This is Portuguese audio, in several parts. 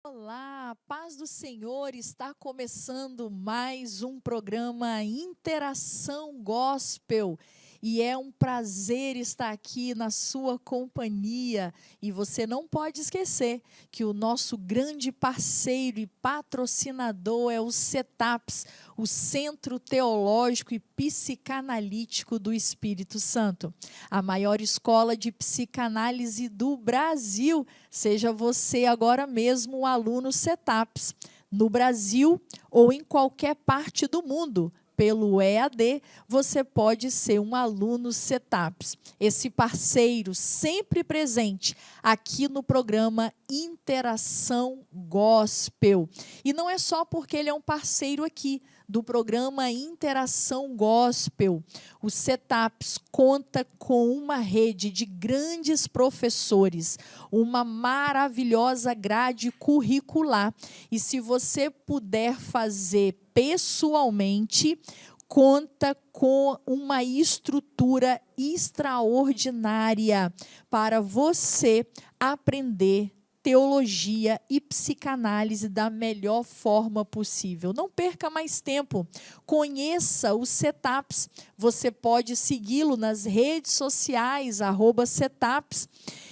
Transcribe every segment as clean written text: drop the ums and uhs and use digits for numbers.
Olá, paz do Senhor, está começando mais um programa Interação Gospel e é um prazer estar aqui na sua companhia e você não pode esquecer que o nosso grande parceiro e patrocinador é o CETAPS, o Centro Teológico e Psicanalítico do Espírito Santo, a maior escola de psicanálise do Brasil. Seja você agora mesmo um aluno CETAPS, no Brasil ou em qualquer parte do mundo. Pelo EAD, você pode ser um aluno CETAPS. Esse parceiro sempre presente aqui no programa Interação Gospel. E não é só porque ele é um parceiro aqui do programa Interação Gospel. O CETAPS conta com uma rede de grandes professores, uma maravilhosa grade curricular. E se você puder fazer pessoalmente, conta com uma estrutura extraordinária para você aprender teologia e psicanálise da melhor forma possível. Não perca mais tempo. Conheça o CETAPS. Você pode segui-lo nas redes sociais, @CETAPS.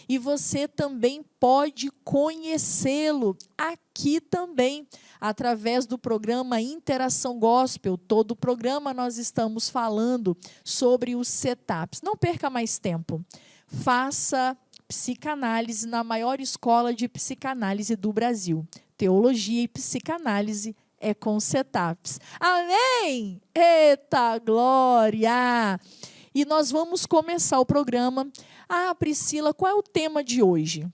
E você também pode conhecê-lo aqui também, através do programa Interação Gospel. Todo o programa nós estamos falando sobre o CETAPS. Não perca mais tempo. Faça psicanálise na maior escola de psicanálise do Brasil. Teologia e psicanálise é com CETAPS. Amém? Eita glória! E nós vamos começar o programa. Priscila, qual é o tema de hoje?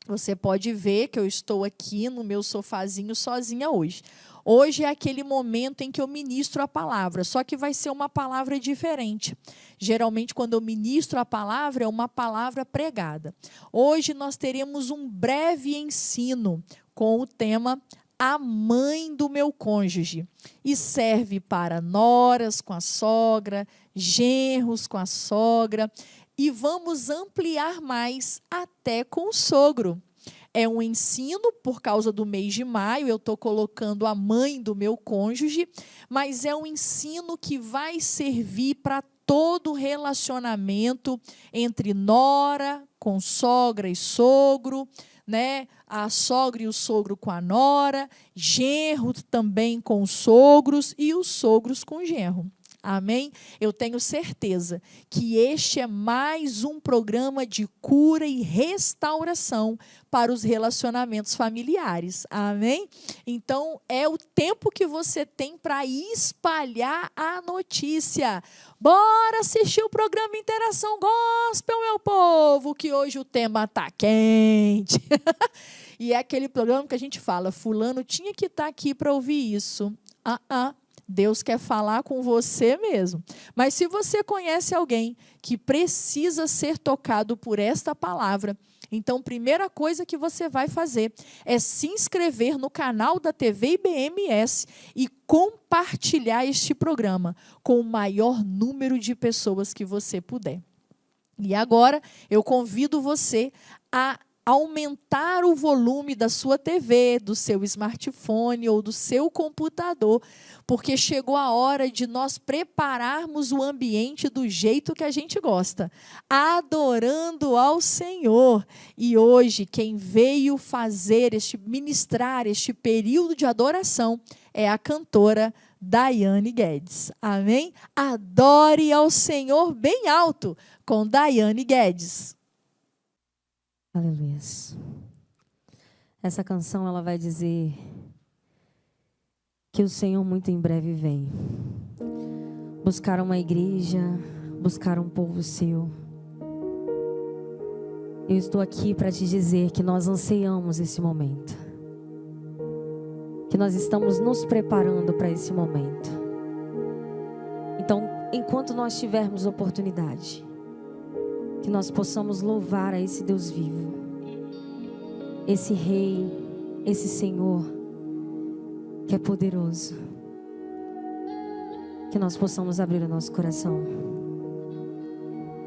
Você pode ver que eu estou aqui no meu sofazinho sozinha hoje. Hoje é aquele momento em que eu ministro a palavra, só que vai ser uma palavra diferente. Geralmente, quando eu ministro a palavra, é uma palavra pregada. Hoje nós teremos um breve ensino com o tema A Mãe do Meu Cônjuge. E serve para noras com a sogra, genros com a sogra, e vamos ampliar mais até com o sogro. É um ensino, por causa do mês de maio, eu estou colocando a mãe do meu cônjuge, mas é um ensino que vai servir para todo relacionamento entre nora, com sogra e sogro, né? A sogra e o sogro com a nora, genro também com os sogros e os sogros com o genro. Amém? Eu tenho certeza que este é mais um programa de cura e restauração para os relacionamentos familiares. Amém? Então, é o tempo que você tem para espalhar a notícia. Bora assistir o programa Interação Gospel, meu povo, que hoje o tema está quente. E é aquele programa que a gente fala, fulano tinha que estar aqui para ouvir isso. Deus quer falar com você mesmo. Mas se você conhece alguém que precisa ser tocado por esta palavra, então, primeira coisa que você vai fazer é se inscrever no canal da TV IBMS e compartilhar este programa com o maior número de pessoas que você puder. E agora, eu convido você a aumentar o volume da sua TV, do seu smartphone ou do seu computador, porque chegou a hora de nós prepararmos o ambiente do jeito que a gente gosta, adorando ao Senhor. E hoje, quem veio ministrar este período de adoração é a cantora Daiane Guedes. Amém? Adore ao Senhor bem alto com Daiane Guedes. Aleluia. Essa canção ela vai dizer que o Senhor muito em breve vem buscar uma igreja, buscar um povo seu. Eu estou aqui para te dizer que nós anseiamos esse momento, que nós estamos nos preparando para esse momento. Então, enquanto nós tivermos oportunidade, que nós possamos louvar a esse Deus vivo, esse Rei, esse Senhor, que é poderoso. Que nós possamos abrir o nosso coração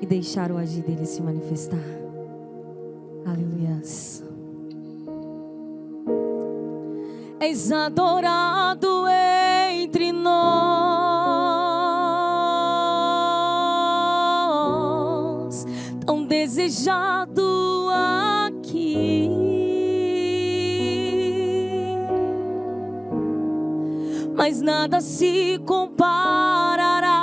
e deixar o agir dele se manifestar. Aleluia. és adorado entre nós, tão desejado aqui. Mas nada se comparará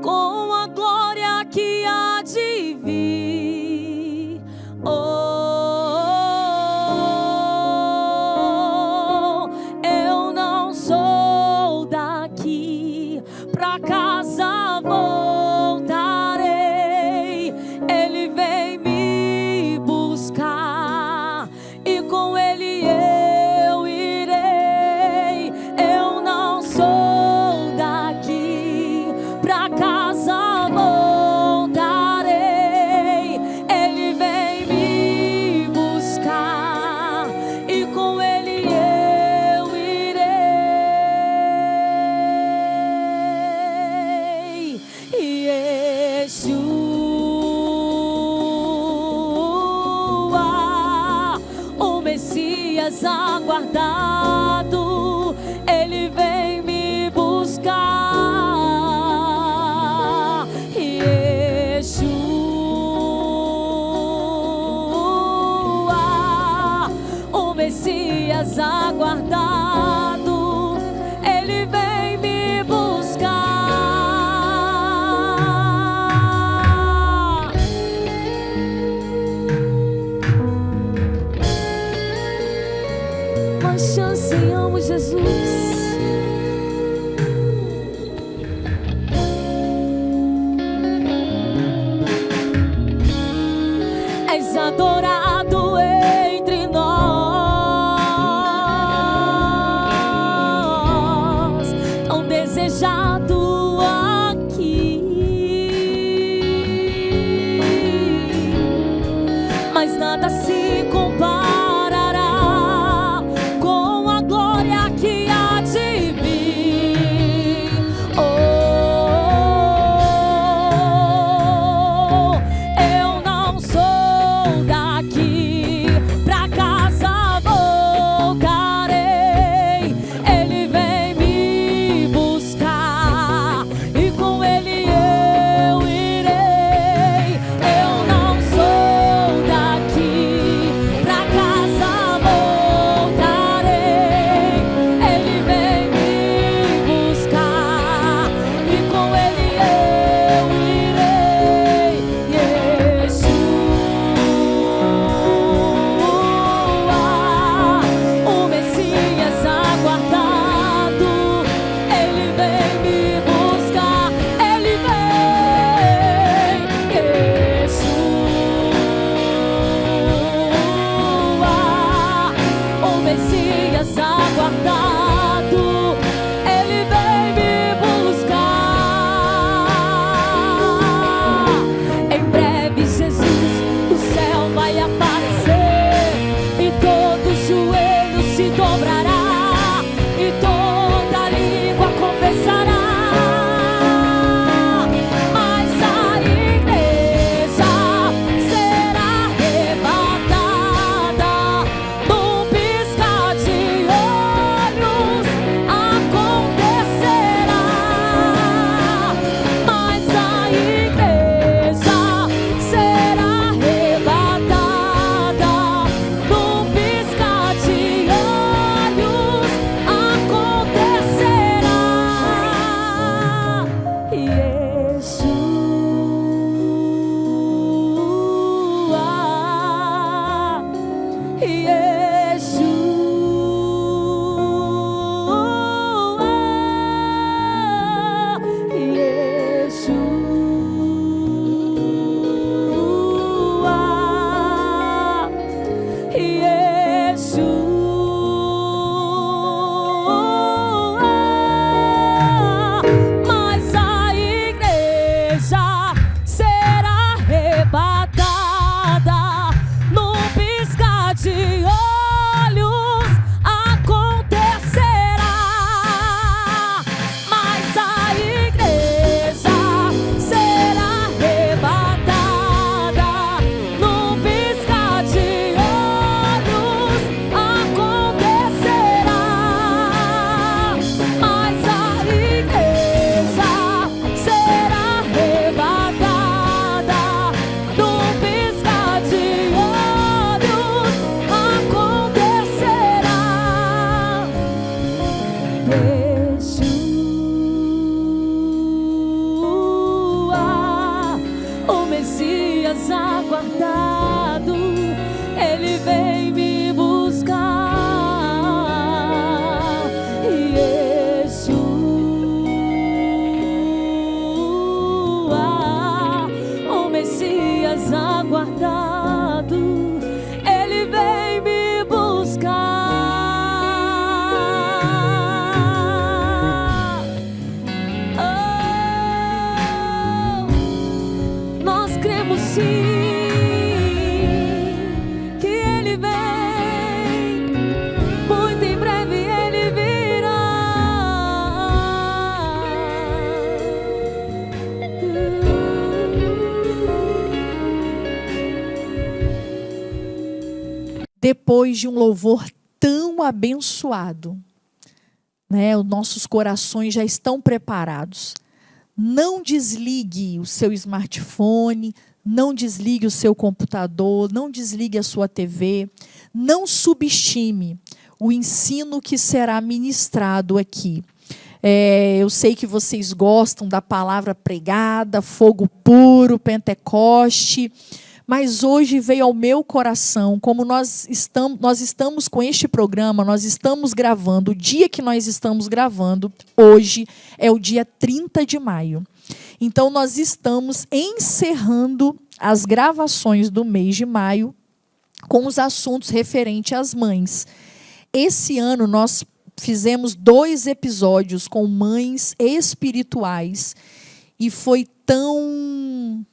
com a glória que há de vir. Eu não sou daqui, pra casa voltarei. Ele vem me buscar e com ele eu irei. Eu não sou daqui, pra casa voltarei. Ele vem me buscar e com ele eu irei. Yeshua, o Messias aguardado, ele vem me buscar. Yeshua, o Messias aguardado, ele vem me buscar. Mas o Messias aguardado, ele vem me buscar. Yeshua, o Messias aguardado, ele vem me buscar. Oh, nós cremos sim que ele vem, muito em breve ele virá. Depois de um louvor tão abençoado, né, os nossos corações já estão preparados. Não desligue o seu smartphone, não desligue o seu computador, não desligue a sua TV, não subestime o ensino que será ministrado aqui. Eu sei que vocês gostam da palavra pregada, fogo puro, Pentecoste, mas hoje veio ao meu coração, como nós estamos com este programa, nós estamos gravando, o dia que nós estamos gravando, hoje é o dia 30 de maio. Então, nós estamos encerrando as gravações do mês de maio com os assuntos referentes às mães. Esse ano, nós fizemos 2 episódios com mães espirituais e foi tão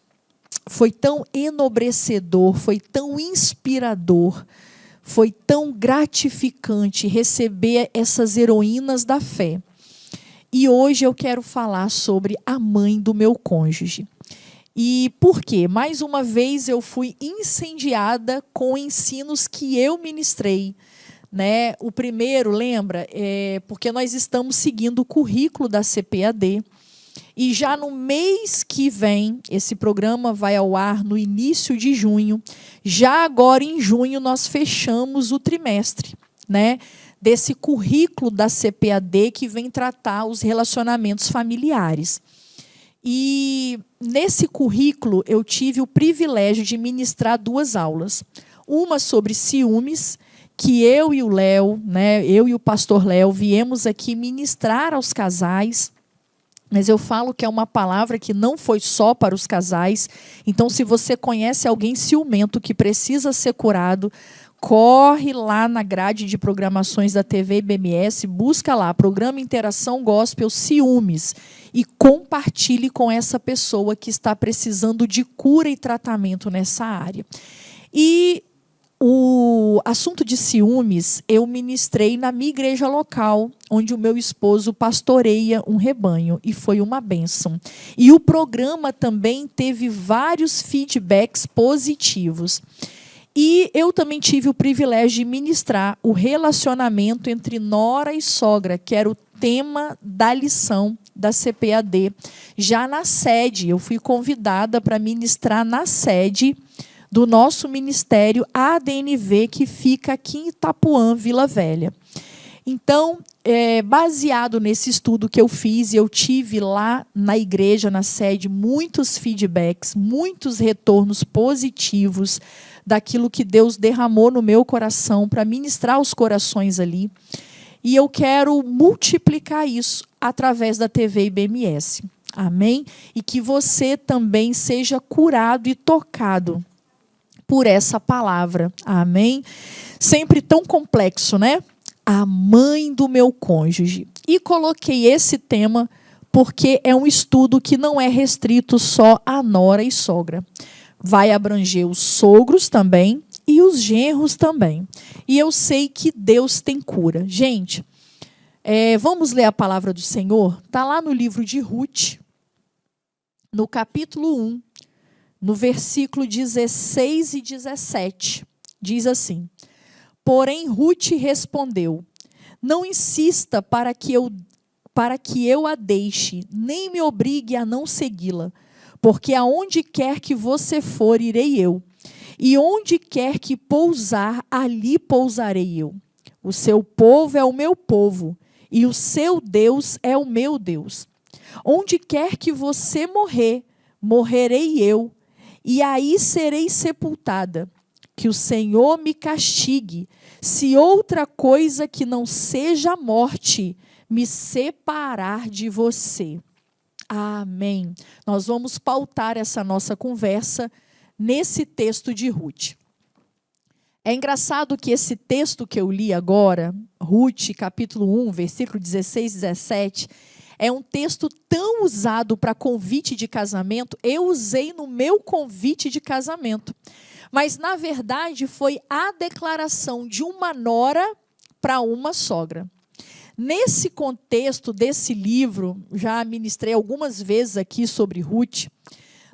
enobrecedor, foi tão inspirador, foi tão gratificante receber essas heroínas da fé. E hoje eu quero falar sobre a mãe do meu cônjuge. E por quê? Mais uma vez eu fui incendiada com ensinos que eu ministrei, né? O primeiro, lembra? Porque nós estamos seguindo o currículo da CPAD. E já no mês que vem, esse programa vai ao ar no início de junho. Já agora em junho nós fechamos o trimestre, né, desse currículo da CPAD que vem tratar os relacionamentos familiares. E nesse currículo eu tive o privilégio de ministrar 2 aulas. Uma sobre ciúmes, que eu e o Léo, né, eu e o pastor Léo viemos aqui ministrar aos casais. Mas eu falo que é uma palavra que não foi só para os casais. Então, se você conhece alguém ciumento que precisa ser curado, corre lá na grade de programações da TV IBMS, busca lá, Programa Interação Gospel Ciúmes, e compartilhe com essa pessoa que está precisando de cura e tratamento nessa área. E o assunto de ciúmes eu ministrei na minha igreja local, onde o meu esposo pastoreia um rebanho, e foi uma bênção. E o programa também teve vários feedbacks positivos. E eu também tive o privilégio de ministrar o relacionamento entre nora e sogra, que era o tema da lição da CPAD. Já na sede, eu fui convidada para ministrar na sede do nosso ministério ADNV, que fica aqui em Itapuã, Vila Velha. Então, baseado nesse estudo que eu fiz, eu tive lá na igreja, na sede, muitos feedbacks, muitos retornos positivos daquilo que Deus derramou no meu coração para ministrar os corações ali. E eu quero multiplicar isso através da TV IBMS. Amém? E que você também seja curado e tocado por essa palavra. Amém? Sempre tão complexo, né? A mãe do meu cônjuge. E coloquei esse tema porque é um estudo que não é restrito só a nora e sogra. Vai abranger os sogros também e os genros também. E eu sei que Deus tem cura. Gente, vamos ler a palavra do Senhor? Está lá no livro de Ruth, no capítulo 1, no versículo 16 e 17. Diz assim: porém Ruth respondeu: não insista para que eu a deixe, nem me obrigue a não segui-la, porque aonde quer que você for, irei eu, e onde quer que pousar, ali pousarei eu. O seu povo é o meu povo, e o seu Deus é o meu Deus. Onde quer que você morrer, morrerei eu, e aí serei sepultada. Que o Senhor me castigue, se outra coisa que não seja a morte me separar de você. Amém. Nós vamos pautar essa nossa conversa nesse texto de Ruth. É engraçado que esse texto que eu li agora, Ruth, capítulo 1, versículo 16 e 17, é um texto tão usado para convite de casamento, eu usei no meu convite de casamento. Mas, na verdade, foi a declaração de uma nora para uma sogra. Nesse contexto desse livro, já ministrei algumas vezes aqui sobre Ruth,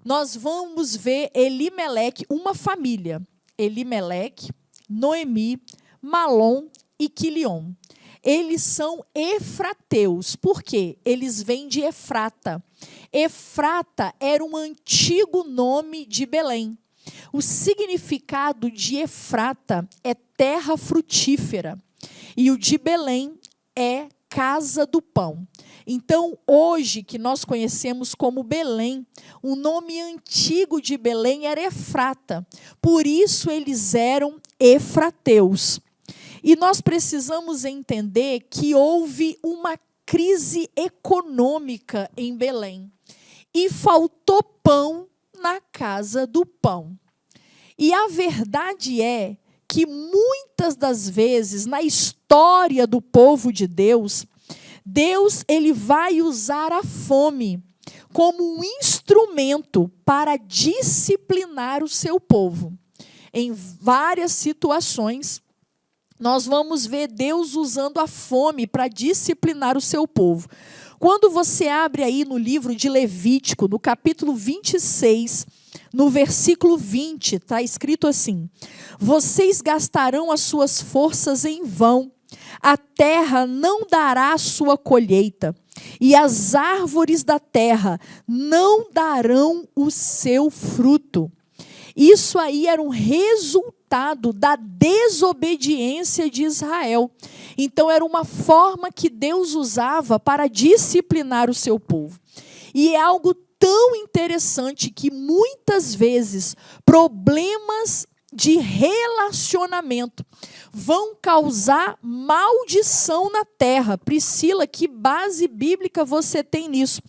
nós vamos ver Elimeleque, uma família. Elimeleque, Noemi, Malom e Quilion. Eles são efrateus. Por quê? Eles vêm de Efrata. Efrata era um antigo nome de Belém. O significado de Efrata é terra frutífera. E o de Belém é casa do pão. Então, hoje, que nós conhecemos como Belém, o nome antigo de Belém era Efrata. Por isso, eles eram efrateus. E nós precisamos entender que houve uma crise econômica em Belém. E faltou pão na casa do pão. E a verdade é que muitas das vezes, na história do povo de Deus, Deus ele vai usar a fome como um instrumento para disciplinar o seu povo. Em várias situações, nós vamos ver Deus usando a fome para disciplinar o seu povo. Quando você abre aí no livro de Levítico, no capítulo 26, no versículo 20, está escrito assim: vocês gastarão as suas forças em vão, a terra não dará a sua colheita, e as árvores da terra não darão o seu fruto. Isso aí era um resultado da desobediência de Israel. Então, era uma forma que Deus usava para disciplinar o seu povo. E é algo tão interessante que, muitas vezes, problemas de relacionamento vão causar maldição na terra. Priscila, que base bíblica você tem nisso?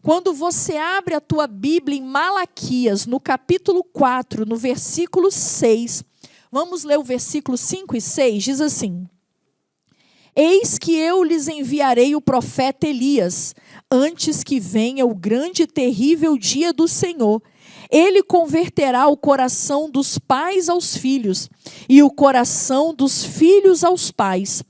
Quando você abre a tua Bíblia em Malaquias, no capítulo 4, no versículo 6, vamos ler o versículo 5 e 6, diz assim: eis que eu lhes enviarei o profeta Elias, antes que venha o grande e terrível dia do Senhor. Ele converterá o coração dos pais aos filhos e o coração dos filhos aos pais,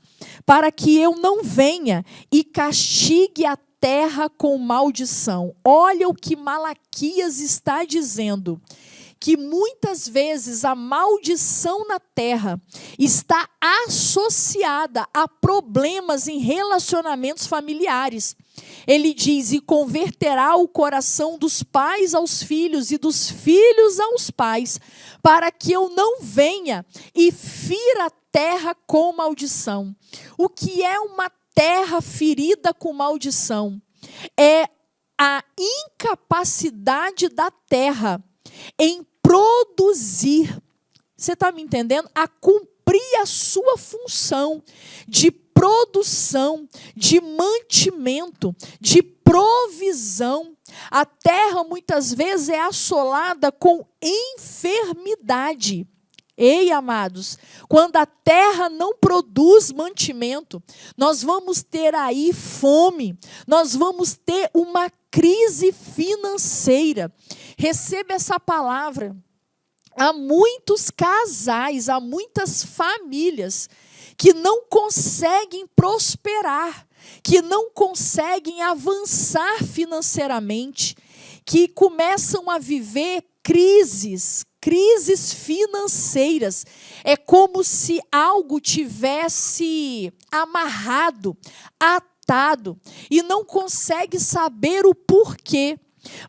para que eu não venha e castigue a terra com maldição. Olha o que Malaquias está dizendo, que muitas vezes a maldição na terra está associada a problemas em relacionamentos familiares. Ele diz: e converterá o coração dos pais aos filhos e dos filhos aos pais, para que eu não venha e fira a terra com maldição. O que é uma terra ferida com maldição? É a incapacidade da terra em produzir, você está me entendendo? A cumprir a sua função de produção, de mantimento, de provisão. A terra muitas vezes é assolada com enfermidade. Ei, amados, quando a terra não produz mantimento, nós vamos ter aí fome, nós vamos ter uma crise financeira. Receba essa palavra. Há muitos casais, há muitas famílias que não conseguem prosperar, que não conseguem avançar financeiramente, que começam a viver crises financeiras. É como se algo tivesse amarrado, atado, e não consegue saber o porquê.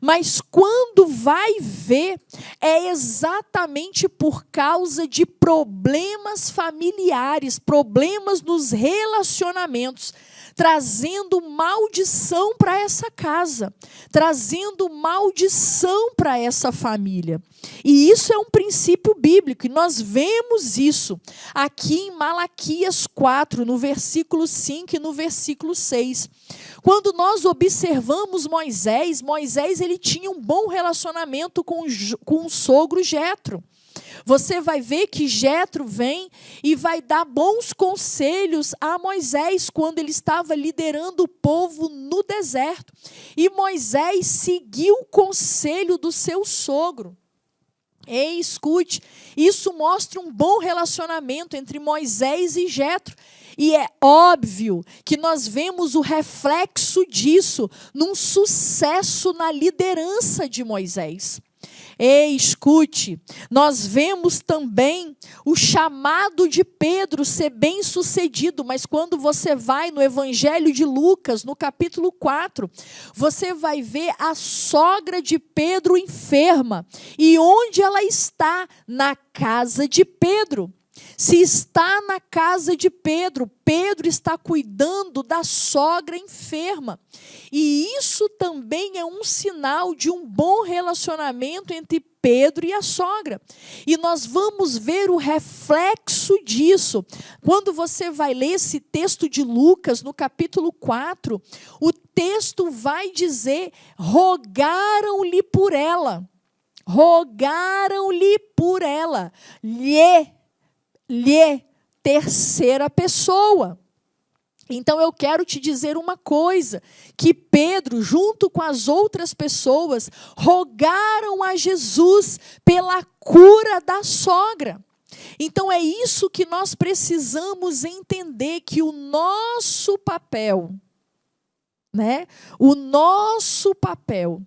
Mas quando vai ver, é exatamente por causa de problemas familiares, problemas nos relacionamentos. trazendo maldição para essa casa, trazendo maldição para essa família. E isso é um princípio bíblico, e nós vemos isso aqui em Malaquias 4, no versículo 5 e no versículo 6. Quando nós observamos Moisés, ele tinha um bom relacionamento com o sogro Jetro. Você vai ver que Jetro vem e vai dar bons conselhos a Moisés quando ele estava liderando o povo no deserto. E Moisés seguiu o conselho do seu sogro. Ei, escute, isso mostra um bom relacionamento entre Moisés e Jetro. E é óbvio que nós vemos o reflexo disso num sucesso na liderança de Moisés. Ei, escute, nós vemos também o chamado de Pedro ser bem-sucedido, mas quando você vai no Evangelho de Lucas, no capítulo 4, você vai ver a sogra de Pedro enferma. E onde ela está? Na casa de Pedro. Se está na casa de Pedro, Pedro está cuidando da sogra enferma. E isso também é um sinal de um bom relacionamento entre Pedro e a sogra. E nós vamos ver o reflexo disso. Quando você vai ler esse texto de Lucas, no capítulo 4, o texto vai dizer: rogaram-lhe por ela. Rogaram-lhe por ela. Terceira pessoa. Então eu quero te dizer uma coisa, que Pedro, junto com as outras pessoas, rogaram a Jesus pela cura da sogra. Então é isso que nós precisamos entender, que o nosso papel, o nosso papel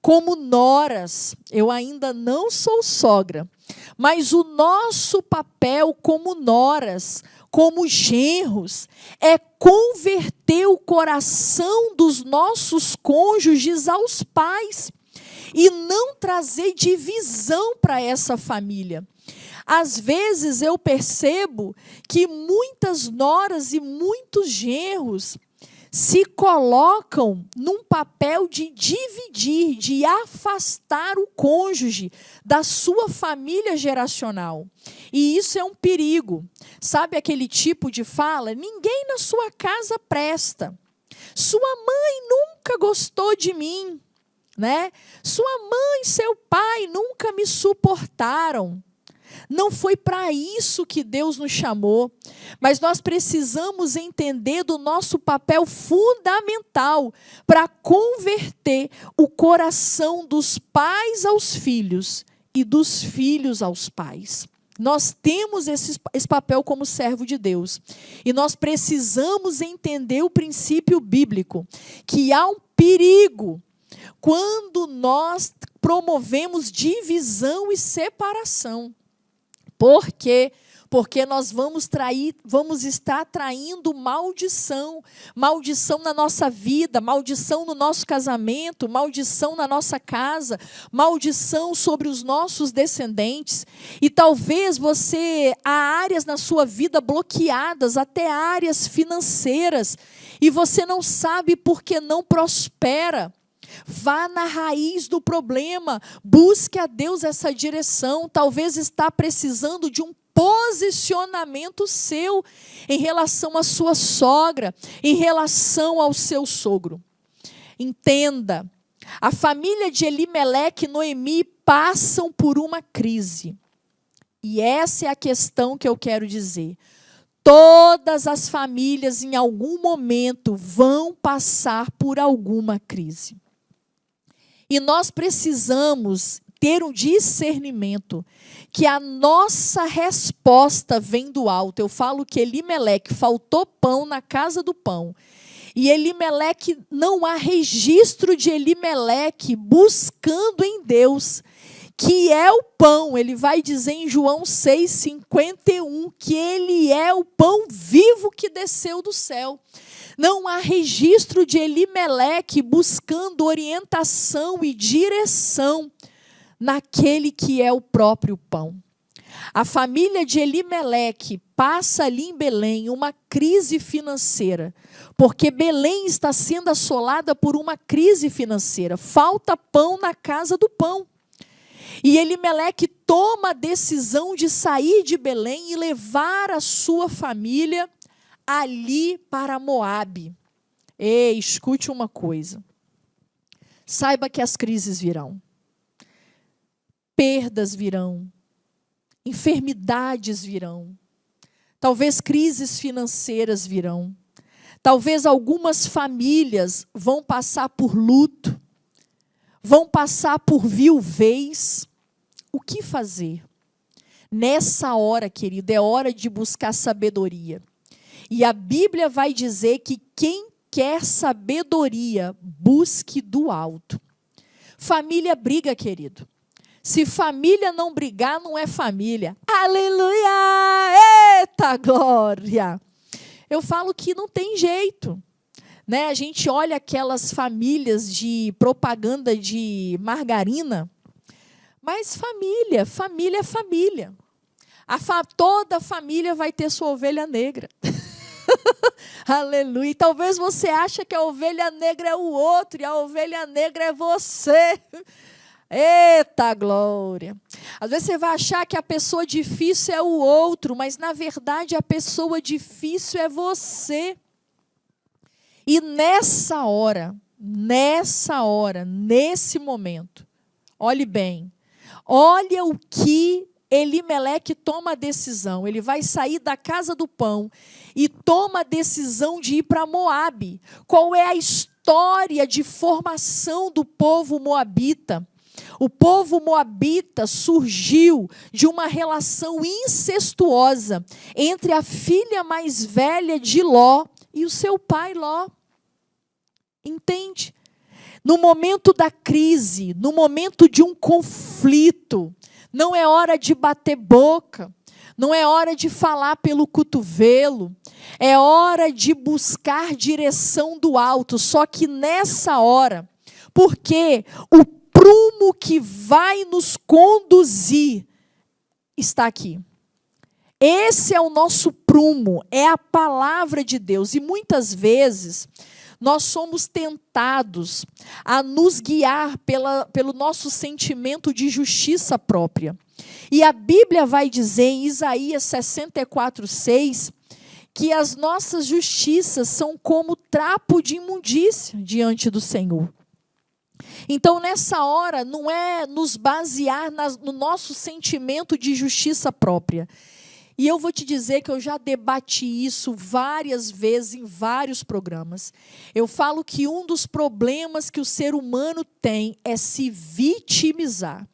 como noras, eu ainda não sou sogra, mas o nosso papel como noras, como genros, é converter o coração dos nossos cônjuges aos pais e não trazer divisão para essa família. Às vezes eu percebo que muitas noras e muitos genros se colocam num papel de dividir, de afastar o cônjuge da sua família geracional. E isso é um perigo. Sabe aquele tipo de fala? Ninguém na sua casa presta. Sua mãe nunca gostou de mim, Sua mãe e seu pai nunca me suportaram. Não foi para isso que Deus nos chamou, mas nós precisamos entender do nosso papel fundamental para converter o coração dos pais aos filhos e dos filhos aos pais. Nós temos esse papel como servo de Deus. E nós precisamos entender o princípio bíblico, que há um perigo quando nós promovemos divisão e separação. Por quê? Porque nós vamos estar traindo maldição. Maldição na nossa vida, maldição no nosso casamento, maldição na nossa casa, maldição sobre os nossos descendentes. E talvez há áreas na sua vida bloqueadas, até áreas financeiras, e você não sabe por que não prospera. Vá na raiz do problema, busque a Deus essa direção. Talvez está precisando de um posicionamento seu em relação à sua sogra, em relação ao seu sogro. Entenda, a família de Elimeleque e Noemi passam por uma crise. E essa é a questão que eu quero dizer. Todas as famílias em algum momento vão passar por alguma crise. E nós precisamos ter um discernimento que a nossa resposta vem do alto. Eu falo que Elimeleque faltou pão na casa do pão. E Elimeleque, não há registro de Elimeleque buscando em Deus, que é o pão. Ele vai dizer em João 6,51, que ele é o pão vivo que desceu do céu. Não há registro de Elimeleque buscando orientação e direção naquele que é o próprio pão. A família de Elimeleque passa ali em Belém uma crise financeira, porque Belém está sendo assolada por uma crise financeira. Falta pão na casa do pão. E Elimeleque toma a decisão de sair de Belém e levar a sua família ali para Moabe. Ei, escute uma coisa. Saiba que as crises virão. Perdas virão. Enfermidades virão. Talvez crises financeiras virão. Talvez algumas famílias vão passar por luto. Vão passar por viuvez. O que fazer? Nessa hora, querido, é hora de buscar sabedoria. E a Bíblia vai dizer que quem quer sabedoria, busque do alto. Família briga, querido. Se família não brigar, não é família. Aleluia! Eita glória! Eu falo que não tem jeito. Né? A gente olha aquelas famílias de propaganda de margarina, mas família é família. Toda família vai ter sua ovelha negra. Aleluia. E talvez você ache que a ovelha negra é o outro e a ovelha negra é você. Eita glória. Às vezes você vai achar que a pessoa difícil é o outro, mas na verdade a pessoa difícil é você. E nessa hora, nesse momento, olhe bem, olha o que Elimeleque toma a decisão. Ele vai sair da casa do pão e toma a decisão de ir para Moabe. Qual é a história de formação do povo moabita? O povo moabita surgiu de uma relação incestuosa entre a filha mais velha de Ló e o seu pai Ló. Entende? No momento da crise, no momento de um conflito, não é hora de bater boca, não é hora de falar pelo cotovelo, é hora de buscar direção do alto. Só que nessa hora, porque o prumo que vai nos conduzir está aqui. Esse é o nosso prumo, é a palavra de Deus. E muitas vezes nós somos tentados a nos guiar pelo nosso sentimento de justiça própria. E a Bíblia vai dizer em Isaías 64:6 que as nossas justiças são como trapo de imundícia diante do Senhor. Então, nessa hora, não é nos basear no nosso sentimento de justiça própria. E eu vou te dizer que eu já debati isso várias vezes em vários programas. Eu falo que um dos problemas que o ser humano tem é se vitimizar.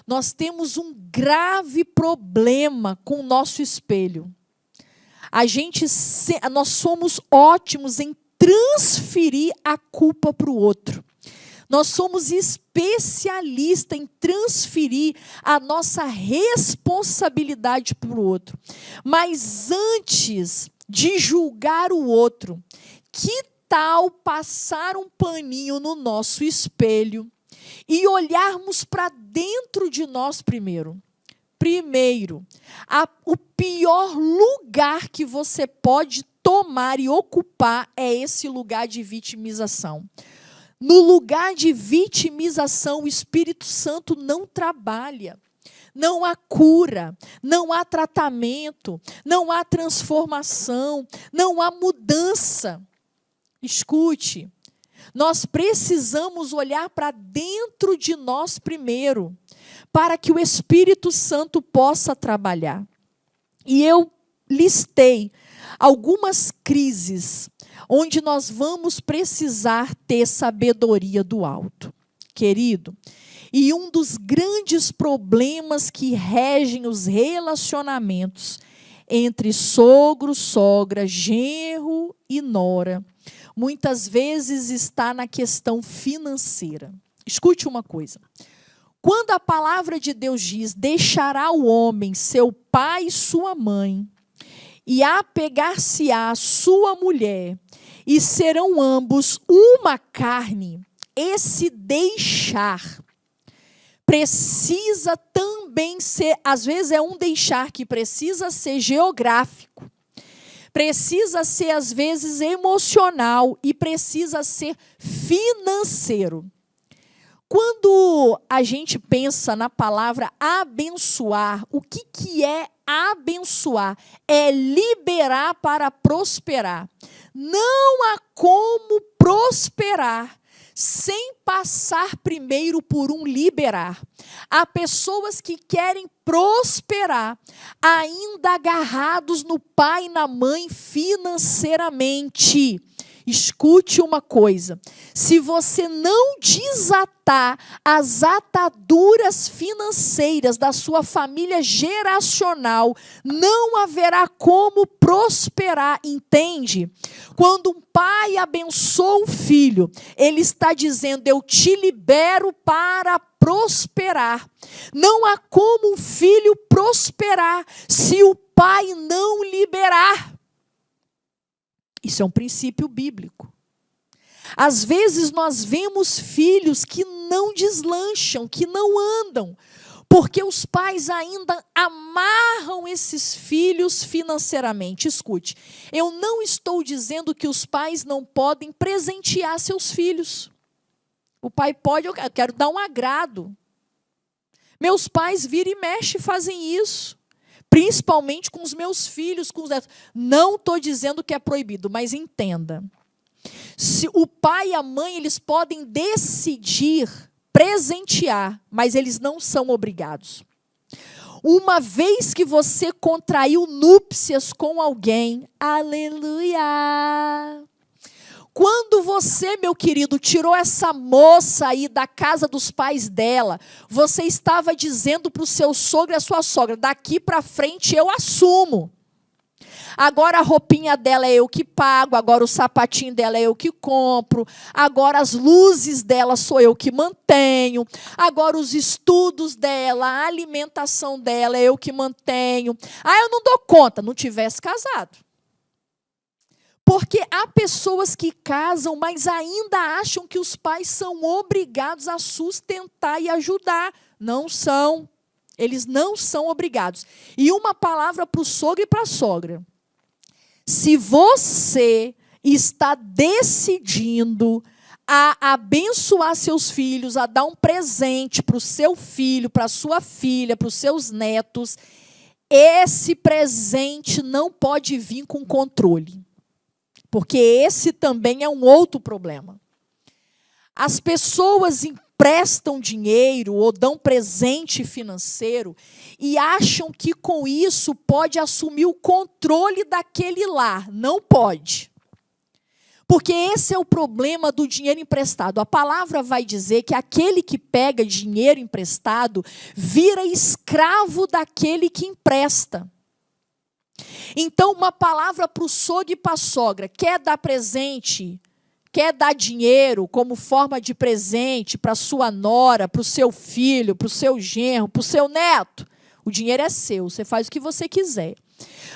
Nós temos um grave problema com o nosso espelho. Nós somos ótimos em transferir a culpa para o outro. Nós somos especialistas em transferir a nossa responsabilidade para o outro. Mas antes de julgar o outro, que tal passar um paninho no nosso espelho e olharmos para dentro de nós primeiro? Primeiro, o pior lugar que você pode tomar e ocupar é esse lugar de vitimização. No lugar de vitimização, o Espírito Santo não trabalha. Não há cura, não há tratamento, não há transformação, não há mudança. Escute, nós precisamos olhar para dentro de nós primeiro, para que o Espírito Santo possa trabalhar. E eu listei algumas crises onde nós vamos precisar ter sabedoria do alto, querido. E um dos grandes problemas que regem os relacionamentos entre sogro, sogra, genro e nora, muitas vezes está na questão financeira. Escute uma coisa. Quando a palavra de Deus diz, deixará o homem seu pai e sua mãe, e apegar-se-á a sua mulher, e serão ambos uma carne, esse deixar precisa também também ser, às vezes é um deixar que precisa ser geográfico, precisa ser às vezes emocional e precisa ser financeiro. Quando a gente pensa na palavra abençoar, o que é abençoar? É liberar para prosperar. Não há como prosperar sem passar primeiro por um liberar. Há pessoas que querem prosperar, ainda agarrados no pai e na mãe financeiramente. Escute uma coisa, se você não desatar as ataduras financeiras da sua família geracional, não haverá como prosperar, entende? Quando um pai abençoa um filho, ele está dizendo, eu te libero para prosperar. Não há como um filho prosperar se o pai não liberar. Isso é um princípio bíblico. Às vezes nós vemos filhos que não deslancham, que não andam, porque os pais ainda amarram esses filhos financeiramente. Escute, eu não estou dizendo que os pais não podem presentear seus filhos. O pai pode, eu quero dar um agrado. Meus pais vira e mexe fazem isso. Principalmente com os meus filhos, com os netos. Não estou dizendo que é proibido, mas entenda. Se o pai e a mãe, eles podem decidir presentear, mas eles não são obrigados. Uma vez que você contraiu núpcias com alguém, aleluia! Quando você, meu querido, tirou essa moça aí da casa dos pais dela, você estava dizendo para o seu sogro e a sua sogra, daqui para frente eu assumo. Agora a roupinha dela é eu que pago, agora o sapatinho dela é eu que compro, agora as luzes dela sou eu que mantenho, agora os estudos dela, a alimentação dela é eu que mantenho. Ah, eu não dou conta, não tivesse casado. Porque há pessoas que casam, mas ainda acham que os pais são obrigados a sustentar e ajudar. Não são. Eles não são obrigados. E uma palavra para o sogro e para a sogra. Se você está decidindo a abençoar seus filhos, a dar um presente para o seu filho, para a sua filha, para os seus netos, esse presente não pode vir com controle. Porque esse também é um outro problema. As pessoas emprestam dinheiro ou dão presente financeiro e acham que com isso pode assumir o controle daquele lar. Não pode. Porque esse é o problema do dinheiro emprestado. A palavra vai dizer que aquele que pega dinheiro emprestado vira escravo daquele que empresta. Então, uma palavra para o sogro e para a sogra. Quer dar presente, quer dar dinheiro como forma de presente para a sua nora, para o seu filho, para o seu genro, para o seu neto. O dinheiro é seu, você faz o que você quiser.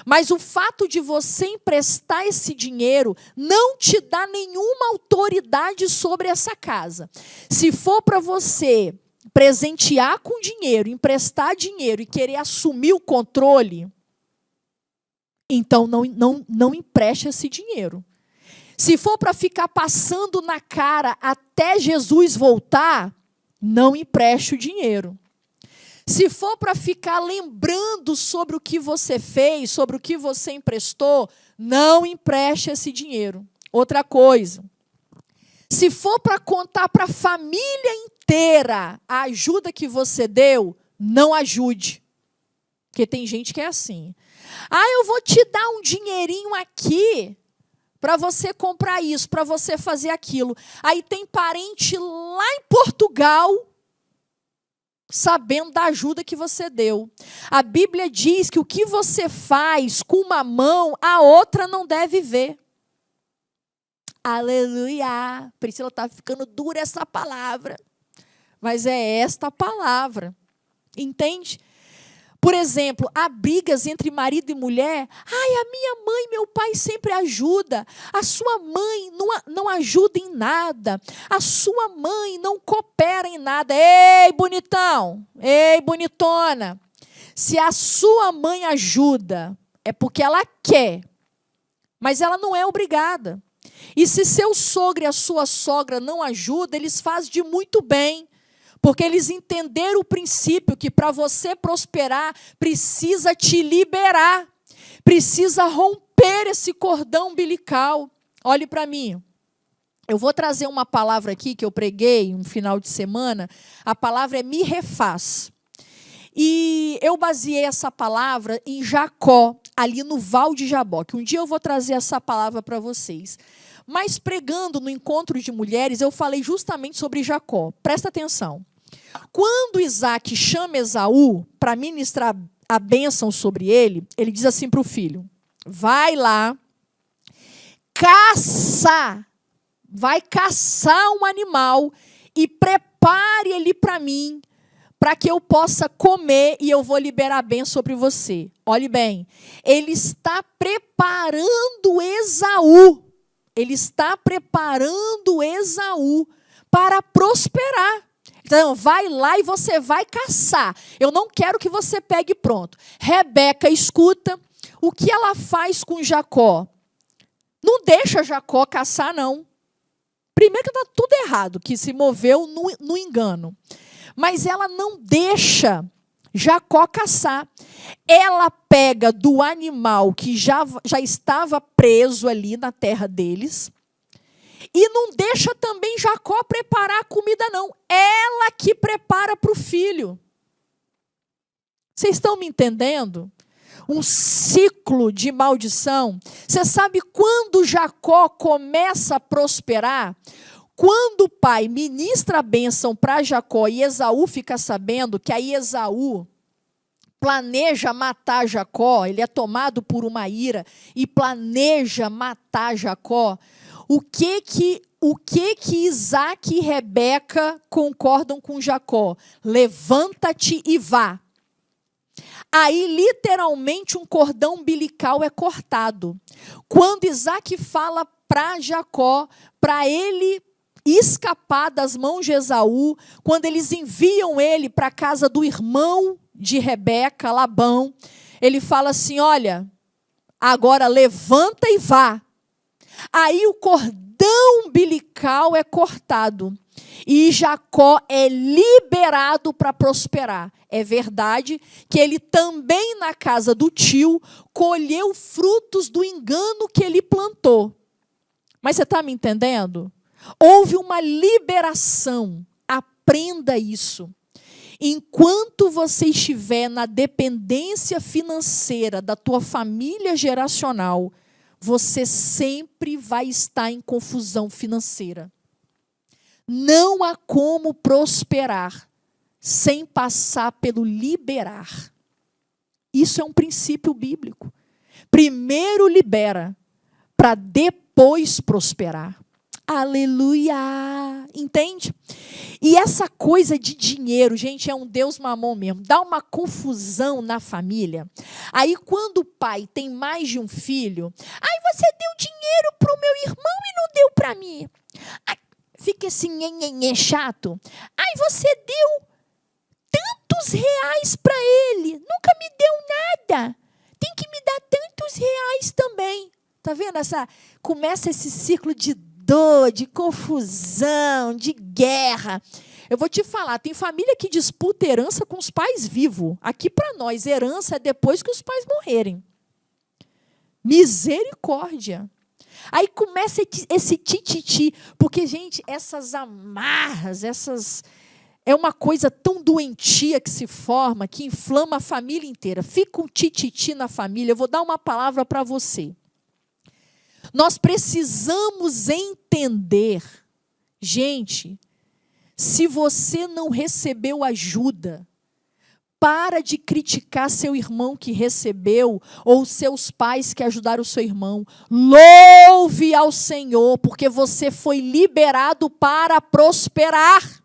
Mas o fato de você emprestar esse dinheiro não te dá nenhuma autoridade sobre essa casa. Se for para você presentear com dinheiro, emprestar dinheiro e querer assumir o controle, então não empreste esse dinheiro. Se for para ficar passando na cara até Jesus voltar, não empreste o dinheiro. Se for para ficar lembrando sobre o que você fez, sobre o que você emprestou, não empreste esse dinheiro. Outra coisa, se for para contar para a família inteira a ajuda que você deu, não ajude. Porque tem gente que é assim. Ah, eu vou te dar um dinheirinho aqui para você comprar isso, para você fazer aquilo. Aí tem parente lá em Portugal sabendo da ajuda que você deu. A Bíblia diz que o que você faz com uma mão, a outra não deve ver. Aleluia! Priscila, está ficando dura essa palavra. Mas é esta palavra. Entende? Por exemplo, há brigas entre marido e mulher. Ai, a minha mãe e meu pai sempre ajudam. A sua mãe não ajuda em nada. A sua mãe não coopera em nada. Ei, bonitão! Ei, bonitona! Se a sua mãe ajuda, é porque ela quer. Mas ela não é obrigada. E se seu sogro e a sua sogra não ajudam, eles fazem de muito bem. Porque eles entenderam o princípio que para você prosperar, precisa te liberar. Precisa romper esse cordão umbilical. Olhe para mim. Eu vou trazer uma palavra aqui que eu preguei um final de semana. A palavra é me refaz. E eu baseei essa palavra em Jacó, ali no Val de Jaboque. Um dia eu vou trazer essa palavra para vocês. Mas pregando no encontro de mulheres, eu falei justamente sobre Jacó. Presta atenção. Quando Isaac chama Esaú para ministrar a bênção sobre ele, ele diz assim para o filho: vai lá, vai caçar um animal e prepare ele para mim, para que eu possa comer e eu vou liberar a bênção sobre você. Olhe bem, ele está preparando Esaú. Ele está preparando Esaú para prosperar. Então, vai lá e você vai caçar. Eu não quero que você pegue pronto. Rebeca, escuta, o que ela faz com Jacó? Não deixa Jacó caçar, não. Primeiro que está tudo errado, que se moveu no engano. Mas ela não deixa Jacó caçar. Ela pega do animal que já estava preso ali na terra deles. E não deixa também Jacó preparar a comida, não. Ela que prepara para o filho. Vocês estão me entendendo? Um ciclo de maldição. Você sabe quando Jacó começa a prosperar? Quando o pai ministra a bênção para Jacó e Esaú fica sabendo que aí Esaú planeja matar Jacó, ele é tomado por uma ira e planeja matar Jacó. O que Isaac e Rebeca concordam com Jacó? Levanta-te e vá. Aí, literalmente, um cordão umbilical é cortado. Quando Isaac fala para Jacó, para ele escapar das mãos de Esaú, quando eles enviam ele para a casa do irmão de Rebeca, Labão, ele fala assim: olha, agora levanta e vá. Aí o cordão umbilical é cortado e Jacó é liberado para prosperar. É verdade que ele também na casa do tio colheu frutos do engano que ele plantou. Mas você está me entendendo? Houve uma liberação. Aprenda isso. Enquanto você estiver na dependência financeira da tua família geracional, você sempre vai estar em confusão financeira. Não há como prosperar sem passar pelo liberar. Isso é um princípio bíblico. Primeiro libera, para depois prosperar. Aleluia! Entende? E essa coisa de dinheiro, gente, é um Deus mamão mesmo. Dá uma confusão na família. Aí, quando o pai tem mais de um filho, aí você deu dinheiro para o meu irmão e não deu para mim. Aí, fica esse nhenhenhê chato. Aí você deu tantos reais para ele. Nunca me deu nada. Tem que me dar tantos reais também. Tá vendo? Começa esse ciclo de dor, de confusão, de guerra. Eu vou te falar, tem família que disputa herança com os pais vivos. Aqui para nós, herança é depois que os pais morrerem. Misericórdia. Aí começa esse tititi, porque, gente, essas amarras, é uma coisa tão doentia que se forma, que inflama a família inteira. Fica um tititi na família. Eu vou dar uma palavra para você. Nós precisamos entender, gente, se você não recebeu ajuda, para de criticar seu irmão que recebeu, ou seus pais que ajudaram o seu irmão. Louve ao Senhor, porque você foi liberado para prosperar.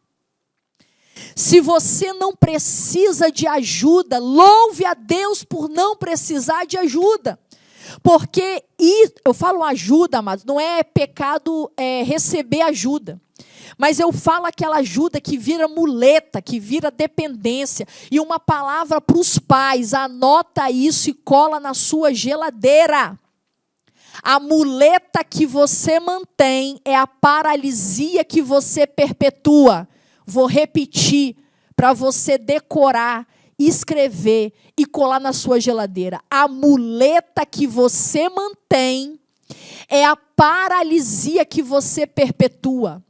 Se você não precisa de ajuda, louve a Deus por não precisar de ajuda. Porque, eu falo ajuda, amados, não é pecado receber ajuda. Mas eu falo aquela ajuda que vira muleta, que vira dependência. E uma palavra para os pais, anota isso e cola na sua geladeira. A muleta que você mantém é a paralisia que você perpetua. Vou repetir para você decorar, escrever e colar na sua geladeira. A muleta que você mantém é a paralisia que você perpetua.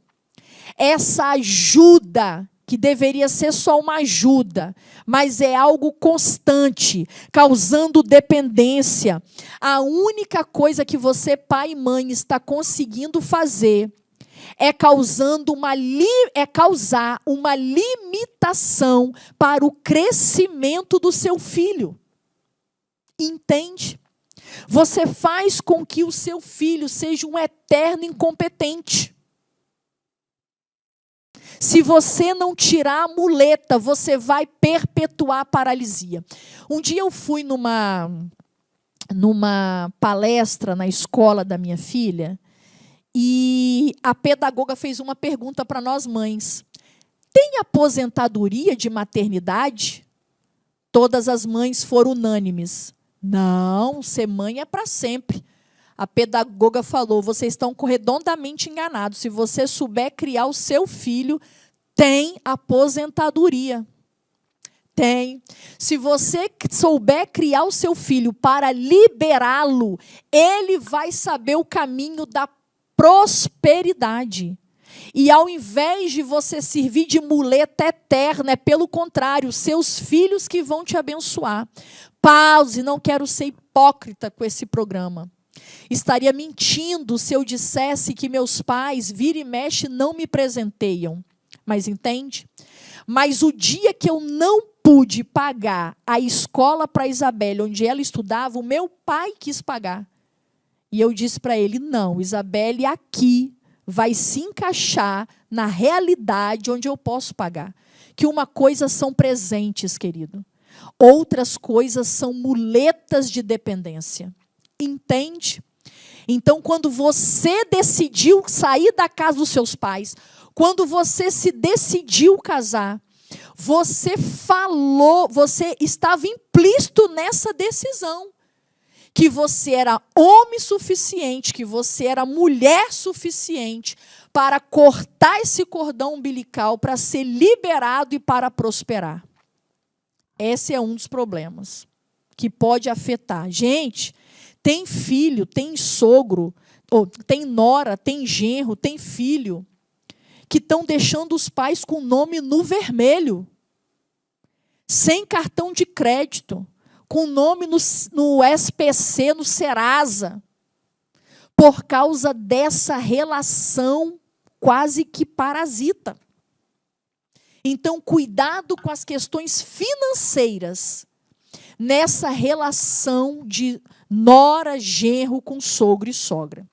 Essa ajuda, que deveria ser só uma ajuda, mas é algo constante, causando dependência. A única coisa que você, pai e mãe, está conseguindo fazer é causar uma limitação para o crescimento do seu filho. Entende? Você faz com que o seu filho seja um eterno incompetente. Se você não tirar a muleta, você vai perpetuar a paralisia. Um dia eu fui numa palestra na escola da minha filha, e a pedagoga fez uma pergunta para nós mães. Tem aposentadoria de maternidade? Todas as mães foram unânimes. Não, ser mãe é para sempre. A pedagoga falou, vocês estão redondamente enganados. Se você souber criar o seu filho, tem aposentadoria. Tem. Se você souber criar o seu filho para liberá-lo, ele vai saber o caminho da prosperidade. E ao invés de você servir de muleta eterna, é pelo contrário, seus filhos que vão te abençoar. Pause, não quero ser hipócrita com esse programa. Estaria mentindo se eu dissesse que meus pais, vira e mexe, não me presenteiam. Mas entende? Mas o dia que eu não pude pagar a escola para a Isabelle, onde ela estudava, o meu pai quis pagar. E eu disse para ele, não, Isabelle aqui vai se encaixar na realidade onde eu posso pagar. Que uma coisa são presentes, querido. Outras coisas são muletas de dependência. Entende? Então, quando você decidiu sair da casa dos seus pais, quando você se decidiu casar, você estava implícito nessa decisão. Que você era homem suficiente, que você era mulher suficiente para cortar esse cordão umbilical, para ser liberado e para prosperar. Esse é um dos problemas que pode afetar. Gente, tem filho, tem sogro, tem nora, tem genro, tem filho, que estão deixando os pais com o nome no vermelho, sem cartão de crédito, com nome no SPC, no Serasa, por causa dessa relação quase que parasita. Então, cuidado com as questões financeiras nessa relação de nora, genro com sogro e sogra.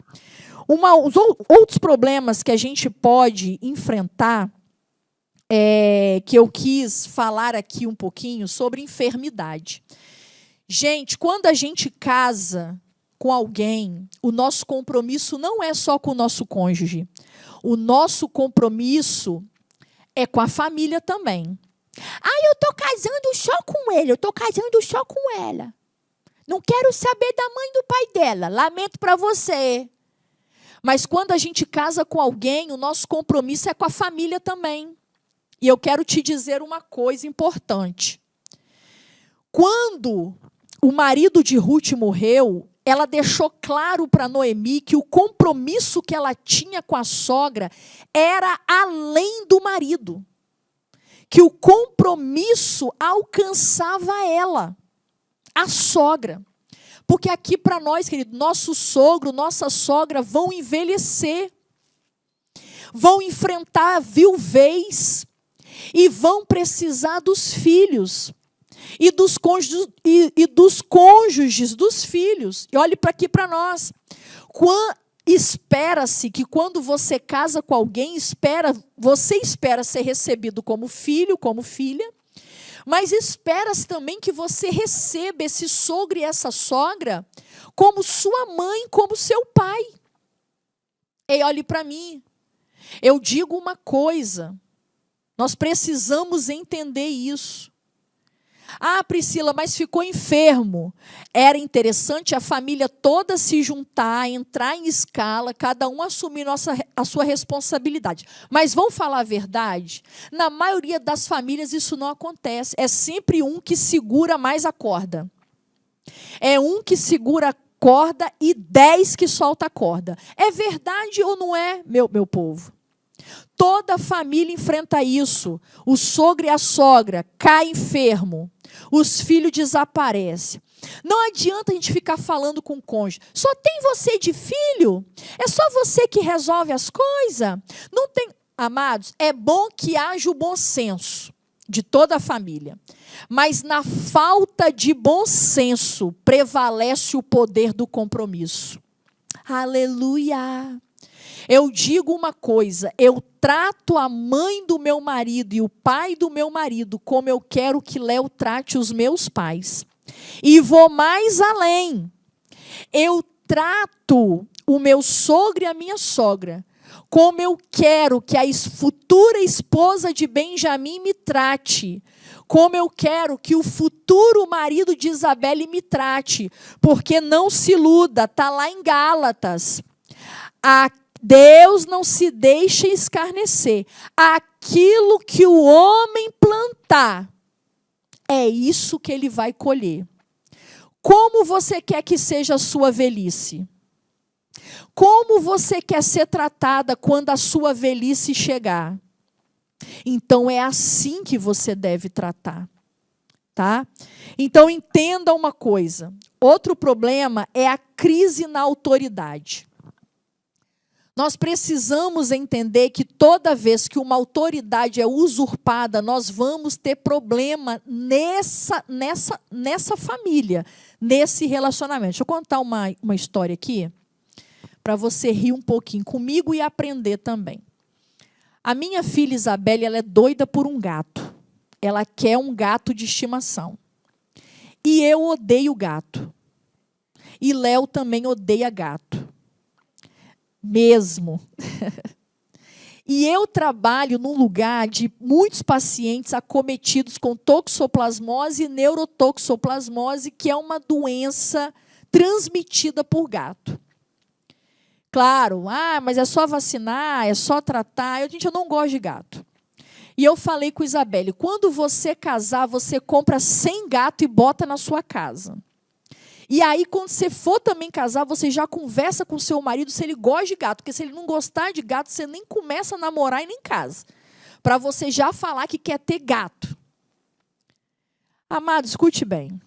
Os outros problemas que a gente pode enfrentar, que eu quis falar aqui um pouquinho sobre enfermidade. Gente, quando a gente casa com alguém, o nosso compromisso não é só com o nosso cônjuge. O nosso compromisso é com a família também. Eu estou casando só com ele, eu estou casando só com ela. Não quero saber da mãe e do pai dela, lamento para você. Mas quando a gente casa com alguém, o nosso compromisso é com a família também. E eu quero te dizer uma coisa importante. Quando o marido de Ruth morreu, ela deixou claro para Noemi que o compromisso que ela tinha com a sogra era além do marido. Que o compromisso alcançava ela, a sogra. Porque aqui para nós, querido, nosso sogro, nossa sogra vão envelhecer, vão enfrentar a viuvez e vão precisar dos filhos. E dos cônjuges dos filhos. E olhe para aqui para nós. espera-se que quando você casa com alguém, você espera ser recebido como filho, como filha, mas espera-se também que você receba esse sogro e essa sogra como sua mãe, como seu pai. E olhe para mim, eu digo uma coisa, nós precisamos entender isso. Ah, Priscila, mas ficou enfermo. Era interessante a família toda se juntar, entrar em escala, cada um assumir a sua responsabilidade. Mas vamos falar a verdade? Na maioria das famílias isso não acontece. É sempre um que segura mais a corda. É um que segura a corda e 10 que solta a corda. É verdade ou não é, meu povo? Toda família enfrenta isso. O sogro e a sogra caem enfermo. Os filhos desaparecem. Não adianta a gente ficar falando com o cônjuge. Só tem você de filho? É só você que resolve as coisas? Não tem... Amados, é bom que haja o bom senso de toda a família. Mas na falta de bom senso prevalece o poder do compromisso. Aleluia! Eu digo uma coisa, eu trato a mãe do meu marido e o pai do meu marido como eu quero que Léo trate os meus pais. E vou mais além. Eu trato o meu sogro e a minha sogra como eu quero que a futura esposa de Benjamim me trate. Como eu quero que o futuro marido de Isabelle me trate. Porque não se iluda, está lá em Gálatas. Deus não se deixa escarnecer. Aquilo que o homem plantar, é isso que ele vai colher. Como você quer que seja a sua velhice? Como você quer ser tratada quando a sua velhice chegar? Então é assim que você deve tratar. Tá? Então entenda uma coisa. Outro problema é a crise na autoridade. Nós precisamos entender que toda vez que uma autoridade é usurpada, nós vamos ter problema nessa família, nesse relacionamento. Deixa eu contar uma história aqui, para você rir um pouquinho comigo e aprender também. A minha filha Isabelle, ela é doida por um gato. Ela quer um gato de estimação. E eu odeio gato. E Léo também odeia gato. Mesmo. E eu trabalho num lugar de muitos pacientes acometidos com toxoplasmose e neurotoxoplasmose, que é uma doença transmitida por gato. Claro, mas é só vacinar, é só tratar. Eu não gosto de gato. E eu falei com Isabelle, quando você casar, você compra 100 gatos e bota na sua casa. E aí, quando você for também casar, você já conversa com o seu marido se ele gosta de gato. Porque se ele não gostar de gato, você nem começa a namorar e nem casa. Para você já falar que quer ter gato. Amado, escute bem.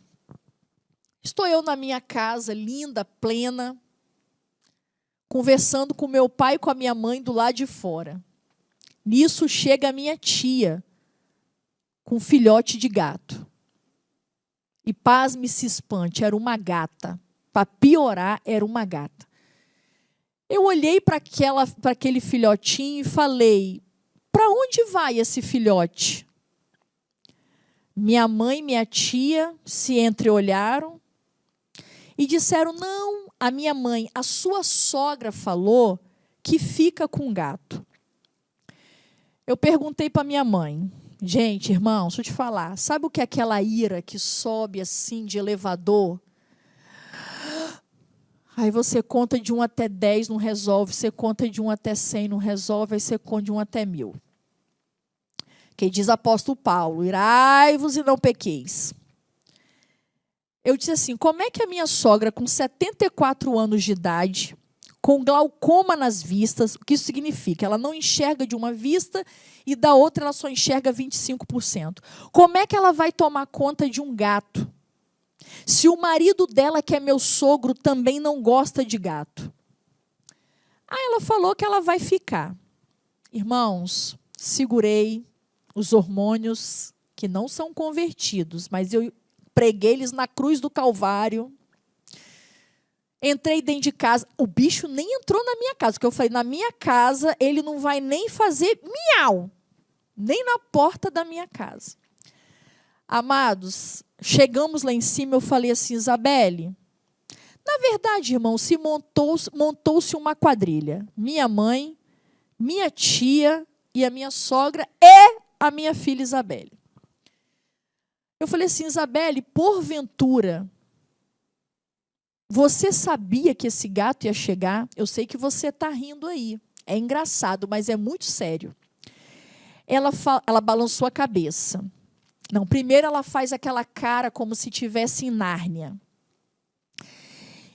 Estou eu na minha casa, linda, plena, conversando com meu pai e com a minha mãe do lado de fora. Nisso chega a minha tia, com um filhote de gato. E pasme se espante, era uma gata. Para piorar, era uma gata. Eu olhei para aquele filhotinho e falei, para onde vai esse filhote? Minha mãe e minha tia se entreolharam e disseram, não, a minha mãe, a sua sogra falou que fica com o gato. Eu perguntei para minha mãe, gente, irmão, deixa eu te falar, sabe o que é aquela ira que sobe assim de elevador? Aí você conta de 1 até 10, não resolve, você conta de 1 até 100, não resolve, aí você conta de 1 até 1000. Que diz apóstolo Paulo, irai-vos e não pequeis. Eu disse assim, como é que a minha sogra, com 74 anos de idade, com glaucoma nas vistas, o que isso significa? Ela não enxerga de uma vista e da outra ela só enxerga 25%. Como é que ela vai tomar conta de um gato? Se o marido dela, que é meu sogro, também não gosta de gato. Aí ela falou que ela vai ficar. Irmãos, segurei os hormônios que não são convertidos, mas eu preguei eles na cruz do Calvário. Entrei dentro de casa. O bicho nem entrou na minha casa, porque eu falei, na minha casa ele não vai nem fazer miau, nem na porta da minha casa. Amados, chegamos lá em cima, eu falei assim, Isabelle, na verdade, irmão, montou-se uma quadrilha. Minha mãe, minha tia e a minha sogra e a minha filha Isabelle. Eu falei assim, Isabelle, porventura, você sabia que esse gato ia chegar? Eu sei que você está rindo aí. É engraçado, mas é muito sério. Ela balançou a cabeça. Não, primeiro ela faz aquela cara como se estivesse em Nárnia.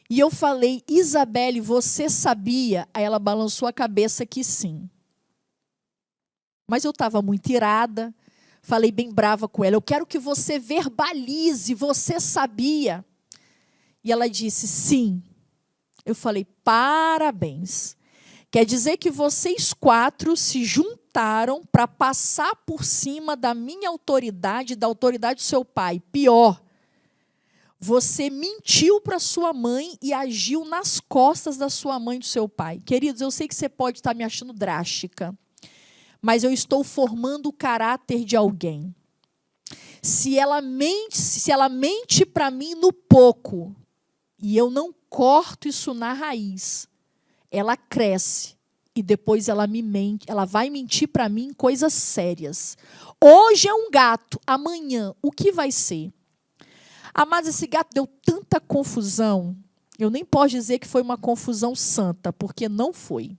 E eu falei, Isabelle, você sabia? Aí ela balançou a cabeça que sim. Mas eu estava muito irada, falei bem brava com ela. Eu quero que você verbalize, você sabia? E ela disse, sim. Eu falei, parabéns. Quer dizer que vocês 4 se juntaram para passar por cima da minha autoridade, da autoridade do seu pai. Pior, você mentiu para sua mãe e agiu nas costas da sua mãe e do seu pai. Queridos, eu sei que você pode estar me achando drástica, mas eu estou formando o caráter de alguém. Se ela mente para mim no pouco, e eu não corto isso na raiz, ela cresce e depois ela me mente, ela vai mentir para mim em coisas sérias. Hoje é um gato, amanhã o que vai ser? Mas esse gato deu tanta confusão, eu nem posso dizer que foi uma confusão santa, porque não foi.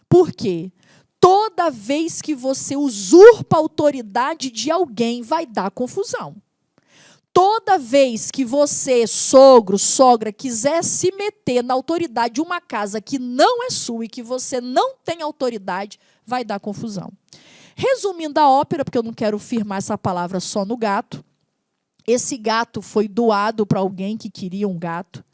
Por quê? Toda vez que você usurpa a autoridade de alguém, vai dar confusão. Toda vez que você, sogro, sogra, quiser se meter na autoridade de uma casa que não é sua e que você não tem autoridade, vai dar confusão. Resumindo a ópera, porque eu não quero firmar essa palavra só no gato, esse gato foi doado para alguém que queria um gato.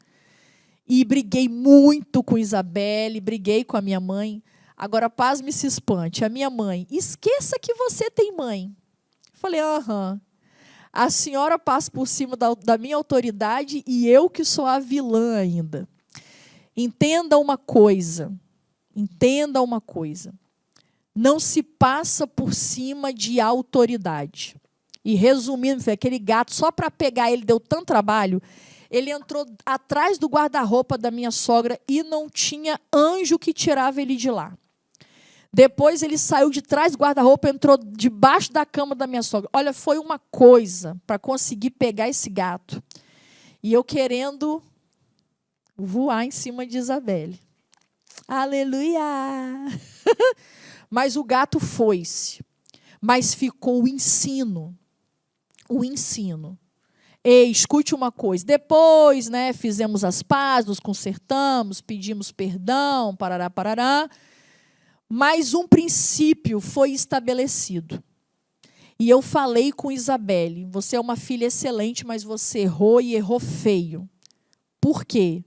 E briguei muito com Isabelle, briguei com a minha mãe. Agora, pasme se espante. A minha mãe, esqueça que você tem mãe. Falei, aham. A senhora passa por cima da minha autoridade e eu que sou a vilã ainda. Entenda uma coisa. Não se passa por cima de autoridade. E resumindo, aquele gato, só para pegar ele deu tanto trabalho, ele entrou atrás do guarda-roupa da minha sogra e não tinha anjo que tirava ele de lá. Depois ele saiu de trás do guarda-roupa, entrou debaixo da cama da minha sogra. Olha, foi uma coisa para conseguir pegar esse gato. E eu querendo voar em cima de Isabelle. Aleluia! Mas o gato foi-se. Mas ficou o ensino. O ensino. Ei, escute uma coisa. Depois, fizemos as pazes, nos consertamos, pedimos perdão, parará, parará. Mas um princípio foi estabelecido. E eu falei com Isabelle, você é uma filha excelente, mas você errou e errou feio. Por quê?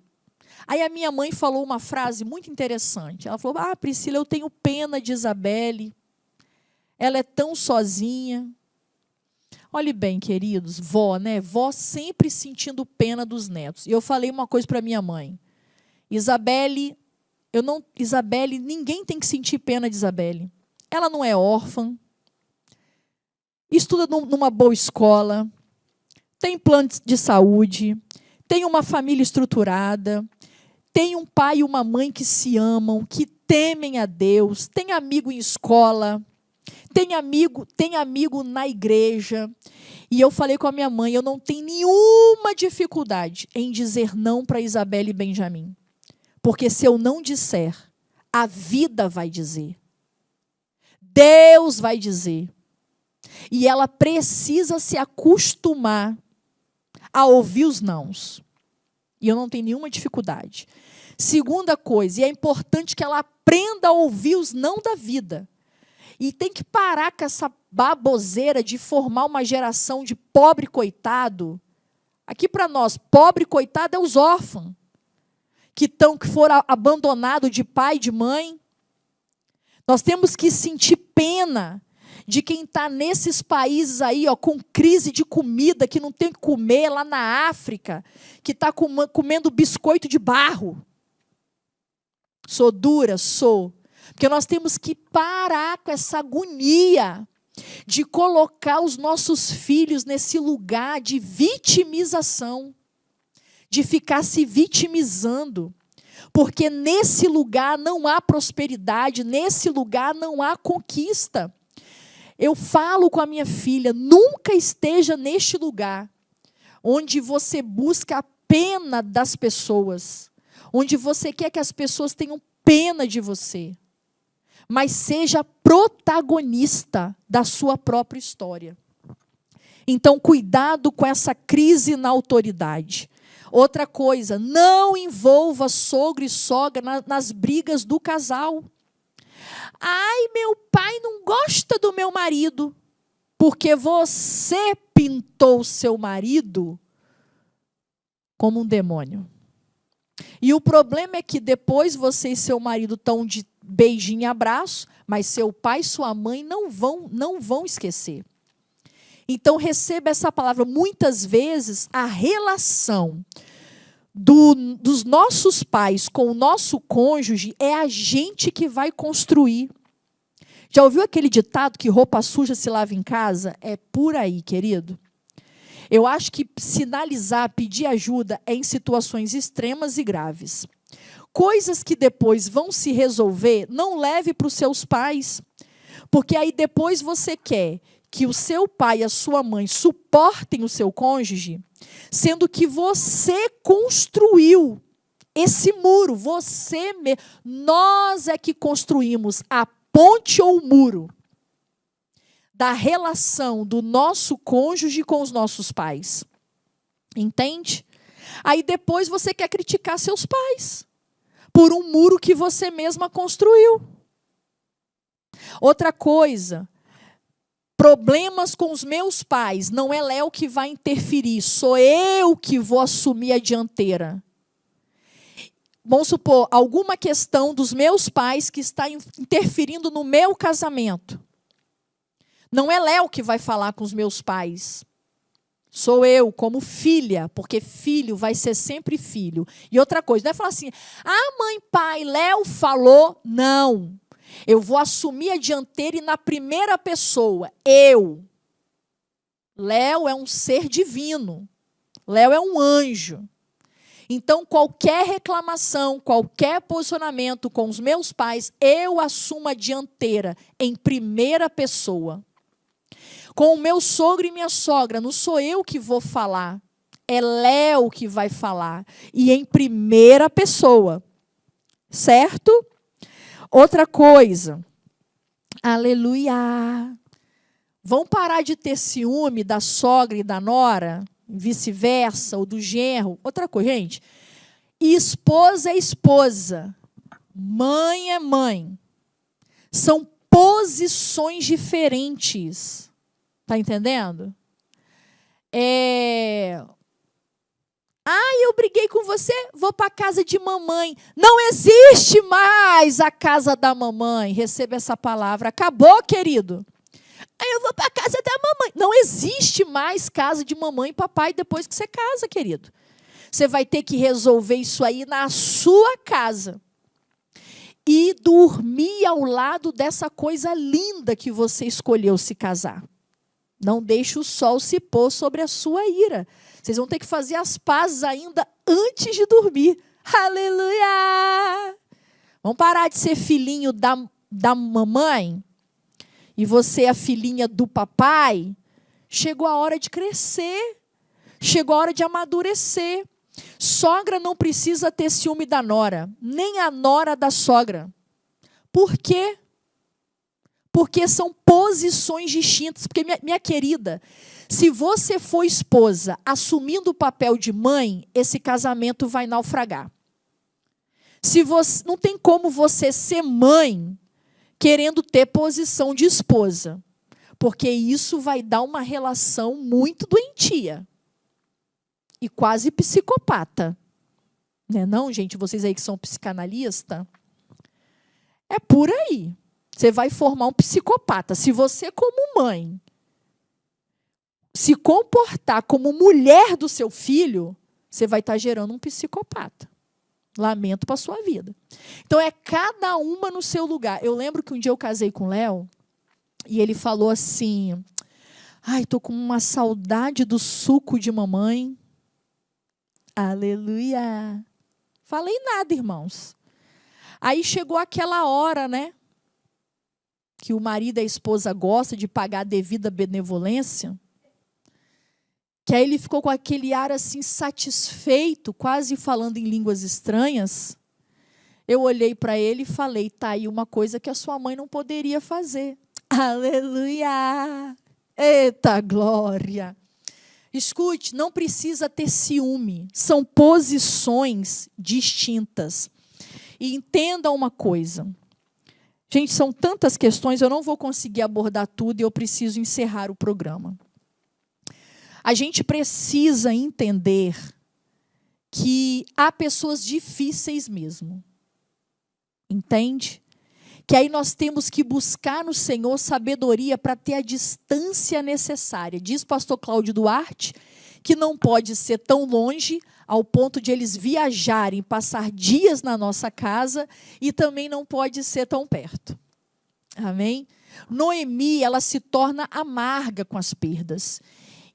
Aí a minha mãe falou uma frase muito interessante. Ela falou, Priscila, eu tenho pena de Isabelle. Ela é tão sozinha. Olhe bem, queridos, vó, Vó sempre sentindo pena dos netos. E eu falei uma coisa para minha mãe. Isabelle, ninguém tem que sentir pena de Isabelle. Ela não é órfã, estuda numa boa escola, tem plano de saúde, tem uma família estruturada, tem um pai e uma mãe que se amam, que temem a Deus, tem amigo em escola, tem amigo na igreja. E eu falei com a minha mãe, eu não tenho nenhuma dificuldade em dizer não para Isabelle e Benjamin. Porque se eu não disser, a vida vai dizer. Deus vai dizer. E ela precisa se acostumar a ouvir os nãos. E eu não tenho nenhuma dificuldade. Segunda coisa, e é importante que ela aprenda a ouvir os não da vida. E tem que parar com essa baboseira de formar uma geração de pobre coitado. Aqui para nós, pobre coitado é os órfãos. Que foram abandonados de pai e de mãe. Nós temos que sentir pena de quem está nesses países aí, ó, com crise de comida, que não tem o que comer, lá na África, que está comendo biscoito de barro. Sou dura? Sou. Porque nós temos que parar com essa agonia de colocar os nossos filhos nesse lugar de vitimização, de ficar se vitimizando. Porque nesse lugar não há prosperidade, nesse lugar não há conquista. Eu falo com a minha filha, nunca esteja neste lugar onde você busca a pena das pessoas, onde você quer que as pessoas tenham pena de você, mas seja protagonista da sua própria história. Então, cuidado com essa crise na autoridade. Outra coisa, não envolva sogro e sogra nas brigas do casal. Ai, meu pai não gosta do meu marido, porque você pintou seu marido como um demônio. E o problema é que depois você e seu marido estão de beijinho e abraço, mas seu pai e sua mãe não vão esquecer. Então, receba essa palavra. Muitas vezes, a relação dos nossos pais com o nosso cônjuge é a gente que vai construir. Já ouviu aquele ditado que roupa suja se lava em casa? É por aí, querido. Eu acho que sinalizar, pedir ajuda é em situações extremas e graves. Coisas que depois vão se resolver, não leve para os seus pais. Porque aí depois você quer que o seu pai e a sua mãe suportem o seu cônjuge, sendo que você construiu esse muro, nós é que construímos a ponte ou o muro da relação do nosso cônjuge com os nossos pais. Entende? Aí depois você quer criticar seus pais por um muro que você mesma construiu. Outra coisa, problemas com os meus pais, não é Léo que vai interferir, sou eu que vou assumir a dianteira. Vamos supor, alguma questão dos meus pais que está interferindo no meu casamento. Não é Léo que vai falar com os meus pais. Sou eu, como filha, porque filho vai ser sempre filho. E outra coisa, não é falar assim, mãe, pai, Léo falou. Não. Eu vou assumir a dianteira e na primeira pessoa, eu. Léo é um ser divino. Léo é um anjo. Então, qualquer reclamação, qualquer posicionamento com os meus pais, eu assumo a dianteira em primeira pessoa. Com o meu sogro e minha sogra, não sou eu que vou falar, é Léo que vai falar. E em primeira pessoa. Certo? Outra coisa. Aleluia. Vão parar de ter ciúme da sogra e da nora, vice-versa, ou do genro. Outra coisa, gente. Esposa é esposa. Mãe é mãe. São posições diferentes. Está entendendo? Eu briguei com você, vou para a casa de mamãe. Não existe mais a casa da mamãe. Receba essa palavra. Acabou, querido. Aí eu vou para a casa da mamãe. Não existe mais casa de mamãe e papai depois que você casa, querido. Você vai ter que resolver isso aí na sua casa. E dormir ao lado dessa coisa linda que você escolheu se casar. Não deixe o sol se pôr sobre a sua ira. Vocês vão ter que fazer as pazes ainda antes de dormir. Aleluia! Vamos parar de ser filhinho da mamãe e você a filhinha do papai. Chegou a hora de crescer. Chegou a hora de amadurecer. Sogra não precisa ter ciúme da nora, nem a nora da sogra. Por quê? Porque são posições distintas. Porque, minha querida, se você for esposa assumindo o papel de mãe, esse casamento vai naufragar. Não tem como você ser mãe querendo ter posição de esposa. Porque isso vai dar uma relação muito doentia. E quase psicopata. Não é não, gente? Vocês aí que são psicanalistas. É por aí. Você vai formar um psicopata. Se você, como mãe, se comportar como mulher do seu filho, você vai estar gerando um psicopata. Lamento para a sua vida. Então, é cada uma no seu lugar. Eu lembro que um dia eu casei com o Léo, e ele falou assim, ai, estou com uma saudade do suco de mamãe. Aleluia. Falei nada, irmãos. Aí chegou aquela hora, né? Que o marido e a esposa gostam de pagar a devida benevolência. Que aí ele ficou com aquele ar assim satisfeito, quase falando em línguas estranhas. Eu olhei para ele e falei, tá aí uma coisa que a sua mãe não poderia fazer. Aleluia! Eita glória! Escute, não precisa ter ciúme. São posições distintas. E entenda uma coisa. Gente, são tantas questões, eu não vou conseguir abordar tudo e eu preciso encerrar o programa. A gente precisa entender que há pessoas difíceis mesmo. Entende? Que aí nós temos que buscar no Senhor sabedoria para ter a distância necessária. Diz pastor Cláudio Duarte que não pode ser tão longe ao ponto de eles viajarem, passar dias na nossa casa, e também não pode ser tão perto. Amém? Noemi, ela se torna amarga com as perdas.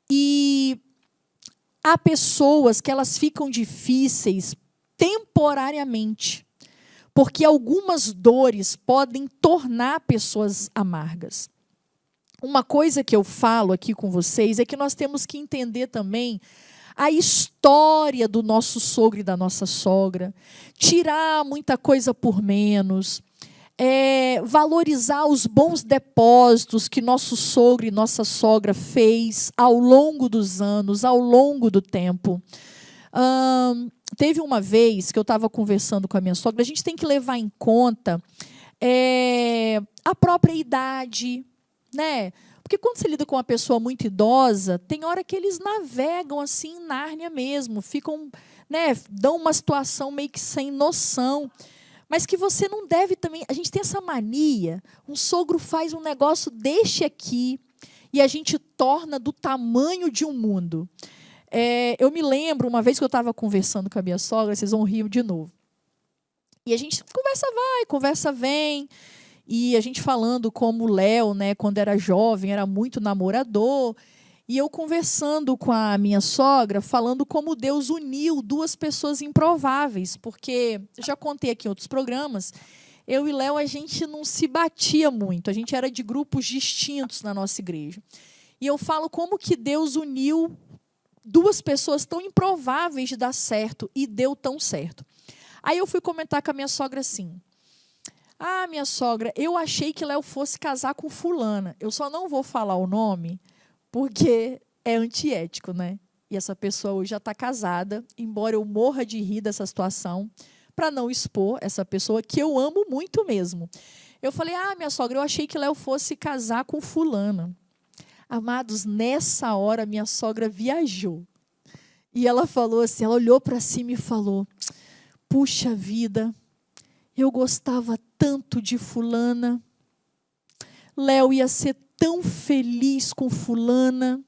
E há pessoas que elas ficam difíceis temporariamente, porque algumas dores podem tornar pessoas amargas. Uma coisa que eu falo aqui com vocês é que nós temos que entender também a história do nosso sogro e da nossa sogra, tirar muita coisa por menos, valorizar os bons depósitos que nosso sogro e nossa sogra fez ao longo dos anos, ao longo do tempo. Teve uma vez que eu estava conversando com a minha sogra, a gente tem que levar em conta a própria idade, né? Porque quando você lida com uma pessoa muito idosa, tem hora que eles navegam assim em Nárnia mesmo, ficam, né, dão uma situação meio que sem noção. Mas que você não deve também... A gente tem essa mania, um sogro faz um negócio deste aqui, e a gente torna do tamanho de um mundo. Eu me lembro, uma vez que eu estava conversando com a minha sogra, vocês vão rir de novo. E a gente conversa vai, conversa vem, e a gente falando como o Léo, né, quando era jovem, era muito namorador, e eu conversando com a minha sogra, falando como Deus uniu duas pessoas improváveis, porque, eu já contei aqui em outros programas, eu e Léo, a gente não se batia muito, a gente era de grupos distintos na nossa igreja. E eu falo como que Deus uniu duas pessoas tão improváveis de dar certo, e deu tão certo. Aí eu fui comentar com a minha sogra assim, minha sogra, eu achei que Léo fosse casar com fulana, eu só não vou falar o nome, porque é antiético, né? E essa pessoa hoje já está casada, embora eu morra de rir dessa situação, para não expor essa pessoa, que eu amo muito mesmo. Eu falei, minha sogra, eu achei que Léo fosse casar com fulana. Amados, nessa hora, minha sogra viajou. E ela falou assim, ela olhou para cima e falou, puxa vida, eu gostava tanto de fulana, Léo ia ser tão feliz com fulana,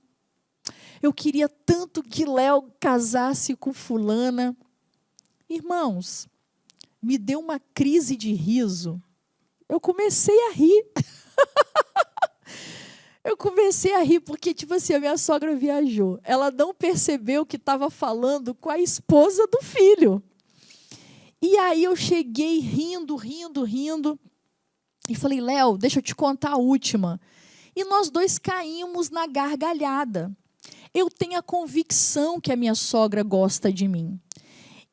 eu queria tanto que Léo casasse com fulana. Irmãos, me deu uma crise de riso, eu comecei a rir. Eu comecei a rir porque, tipo assim, a minha sogra viajou. Ela não percebeu que estava falando com a esposa do filho. E aí eu cheguei rindo, e falei, Léo, deixa eu te contar a última. E nós dois caímos na gargalhada. Eu tenho a convicção que a minha sogra gosta de mim.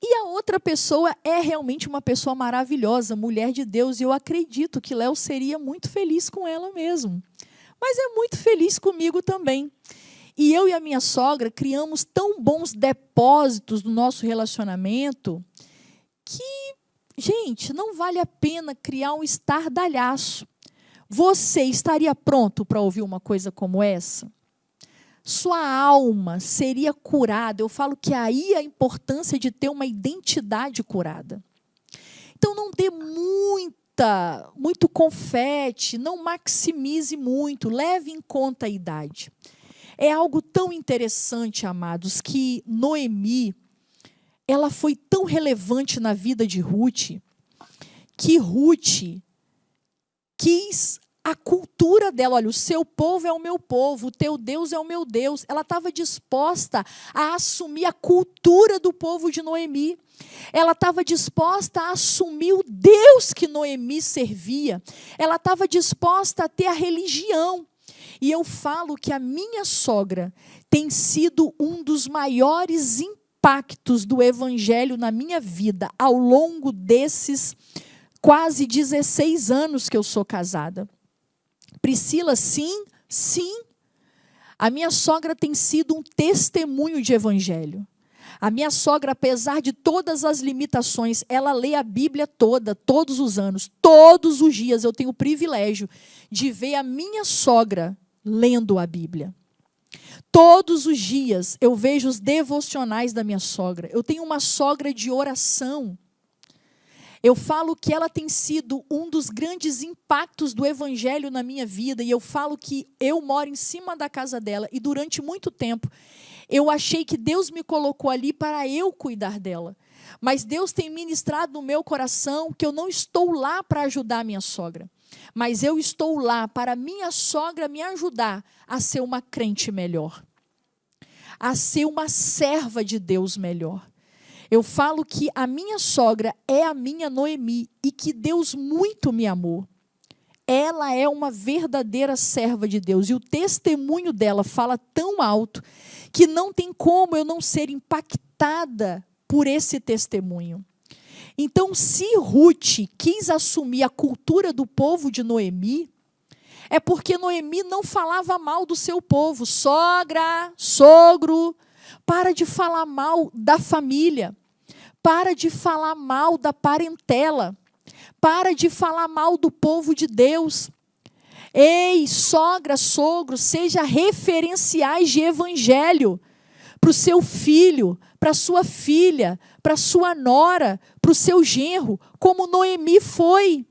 E a outra pessoa é realmente uma pessoa maravilhosa, mulher de Deus, e eu acredito que Léo seria muito feliz com ela mesmo. Mas é muito feliz comigo também. E eu e a minha sogra criamos tão bons depósitos no nosso relacionamento que, gente, não vale a pena criar um estardalhaço. Você estaria pronto para ouvir uma coisa como essa? Sua alma seria curada. Eu falo que aí a importância de ter uma identidade curada. Então, não dê muita muito confete, não maximize muito, leve em conta a idade. É algo tão interessante, amados, que Noemi, ela foi tão relevante na vida de Ruth, que Ruth quis a cultura dela. Olha, o seu povo é o meu povo, o teu Deus é o meu Deus. Ela estava disposta a assumir a cultura do povo de Noemi. Ela estava disposta a assumir o Deus que Noemi servia. Ela estava disposta a ter a religião. E eu falo que a minha sogra tem sido um dos maiores impactos do evangelho na minha vida ao longo desses quase 16 anos que eu sou casada. Priscila, sim. A minha sogra tem sido um testemunho de evangelho. A minha sogra, apesar de todas as limitações, ela lê a Bíblia toda, todos os anos, todos os dias. Eu tenho o privilégio de ver a minha sogra lendo a Bíblia. Todos os dias eu vejo os devocionais da minha sogra. Eu tenho uma sogra de oração. Eu falo que ela tem sido um dos grandes impactos do evangelho na minha vida, e eu falo que eu moro em cima da casa dela, e durante muito tempo eu achei que Deus me colocou ali para eu cuidar dela. Mas Deus tem ministrado no meu coração que eu não estou lá para ajudar a minha sogra, mas eu estou lá para a minha sogra me ajudar a ser uma crente melhor, a ser uma serva de Deus melhor. Eu falo que a minha sogra é a minha Noemi e que Deus muito me amou. Ela é uma verdadeira serva de Deus e o testemunho dela fala tão alto que não tem como eu não ser impactada por esse testemunho. Então, se Ruth quis assumir a cultura do povo de Noemi, é porque Noemi não falava mal do seu povo. Sogra, sogro, para de falar mal da família. Para de falar mal da parentela. Para de falar mal do povo de Deus. Ei, sogra, sogro, seja referenciais de evangelho para o seu filho, para a sua filha, para a sua nora, para o seu genro, como Noemi foi.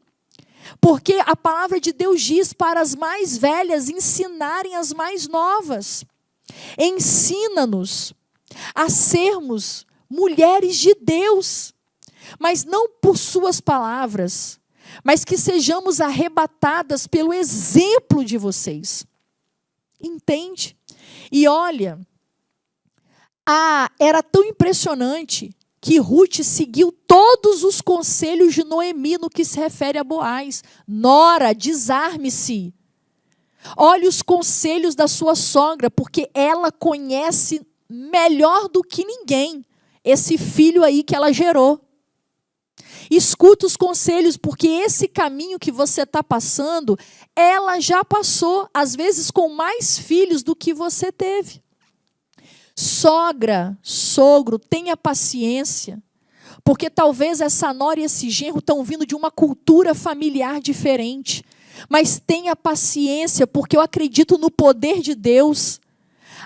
Porque a palavra de Deus diz para as mais velhas ensinarem as mais novas. Ensina-nos a sermos mulheres de Deus, mas não por suas palavras, mas que sejamos arrebatadas pelo exemplo de vocês. Entende? E olha, era tão impressionante que Ruth seguiu todos os conselhos de Noemi no que se refere a Boaz. Nora, desarme-se. Olhe os conselhos da sua sogra, porque ela conhece melhor do que ninguém esse filho aí que ela gerou. Escuta os conselhos, porque esse caminho que você está passando, ela já passou, às vezes com mais filhos do que você teve. Sogra, sogro, tenha paciência, porque talvez essa nora e esse genro estão vindo de uma cultura familiar diferente, mas tenha paciência, porque eu acredito no poder de Deus,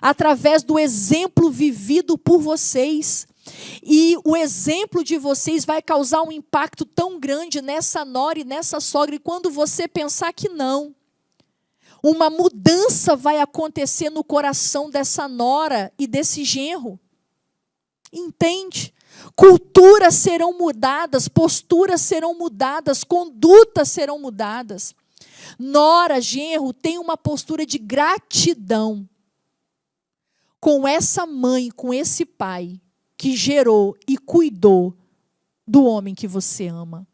através do exemplo vivido por vocês. E o exemplo de vocês vai causar um impacto tão grande nessa nora e nessa sogra. E quando você pensar que não, uma mudança vai acontecer no coração dessa nora e desse genro. Entende? Culturas serão mudadas, posturas serão mudadas, condutas serão mudadas. Nora, genro, tem uma postura de gratidão com essa mãe, com esse pai que gerou e cuidou do homem que você ama.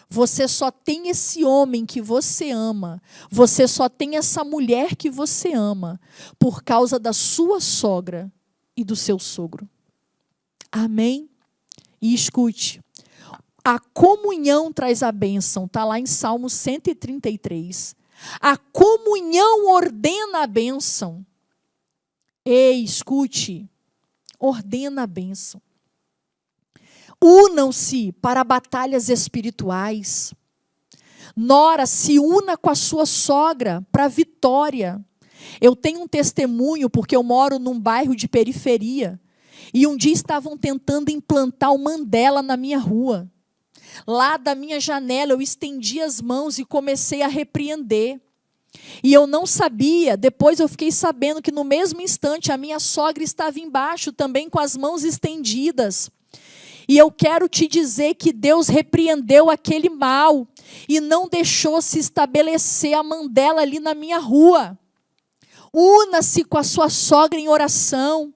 Você só tem esse homem que você ama, você só tem essa mulher que você ama, por causa da sua sogra e do seu sogro. Amém? E escute, a comunhão traz a bênção, está lá em Salmo 133. A comunhão ordena a bênção. Ei, escute, ordena a bênção. Unam-se para batalhas espirituais. Nora, se una com a sua sogra para a vitória. Eu tenho um testemunho, porque eu moro num bairro de periferia. E um dia estavam tentando implantar o Mandela na minha rua. Lá da minha janela eu estendi as mãos e comecei a repreender. E eu não sabia, depois eu fiquei sabendo que no mesmo instante a minha sogra estava embaixo também com as mãos estendidas. E eu quero te dizer que Deus repreendeu aquele mal e não deixou se estabelecer a mão dela ali na minha rua. Una-se com a sua sogra em oração.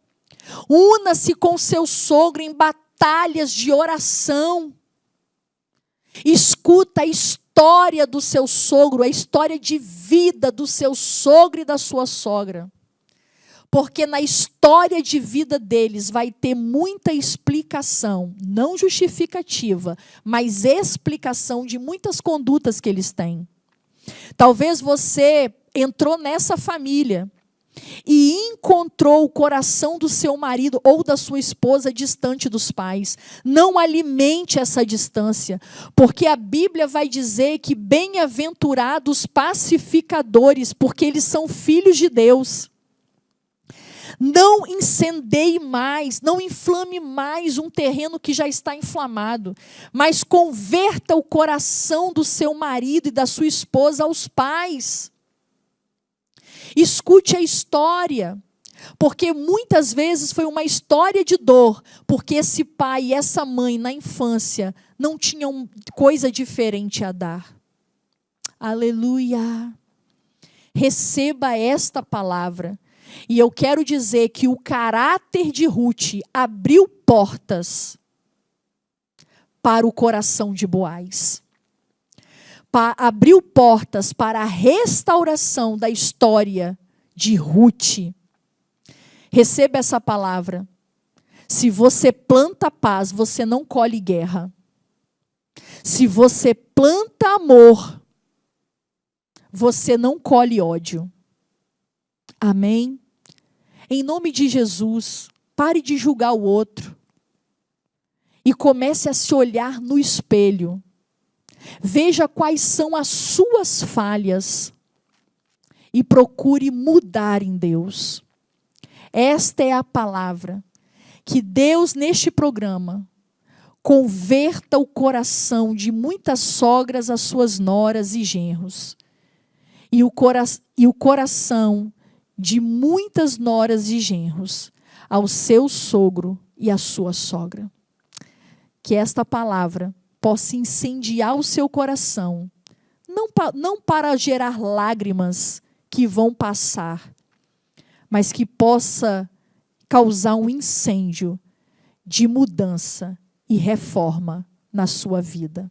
Una-se com o seu sogro em batalhas de oração. Escuta a história do seu sogro, a história de vida do seu sogro e da sua sogra. Porque na história de vida deles vai ter muita explicação, não justificativa, mas explicação de muitas condutas que eles têm. Talvez você entrou nessa família e encontrou o coração do seu marido ou da sua esposa distante dos pais. Não alimente essa distância, porque a Bíblia vai dizer que bem-aventurados pacificadores, porque eles são filhos de Deus. Não incendeie mais, não inflame mais um terreno que já está inflamado, mas converta o coração do seu marido e da sua esposa aos pais. Escute a história, porque muitas vezes foi uma história de dor, porque esse pai e essa mãe na infância não tinham coisa diferente a dar. Aleluia! Receba esta palavra. E eu quero dizer que o caráter de Ruth abriu portas para o coração de Boaz. Abriu portas para a restauração da história de Ruth. Receba essa palavra. Se você planta paz, você não colhe guerra. Se você planta amor, você não colhe ódio. Amém? Em nome de Jesus, pare de julgar o outro e comece a se olhar no espelho. Veja quais são as suas falhas e procure mudar em Deus. Esta é a palavra. Que Deus, neste programa, converta o coração de muitas sogras às suas noras e genros. E o coração de muitas noras e genros ao seu sogro e à sua sogra. Que esta palavra possa incendiar o seu coração, não para gerar lágrimas que vão passar, mas que possa causar um incêndio de mudança e reforma na sua vida.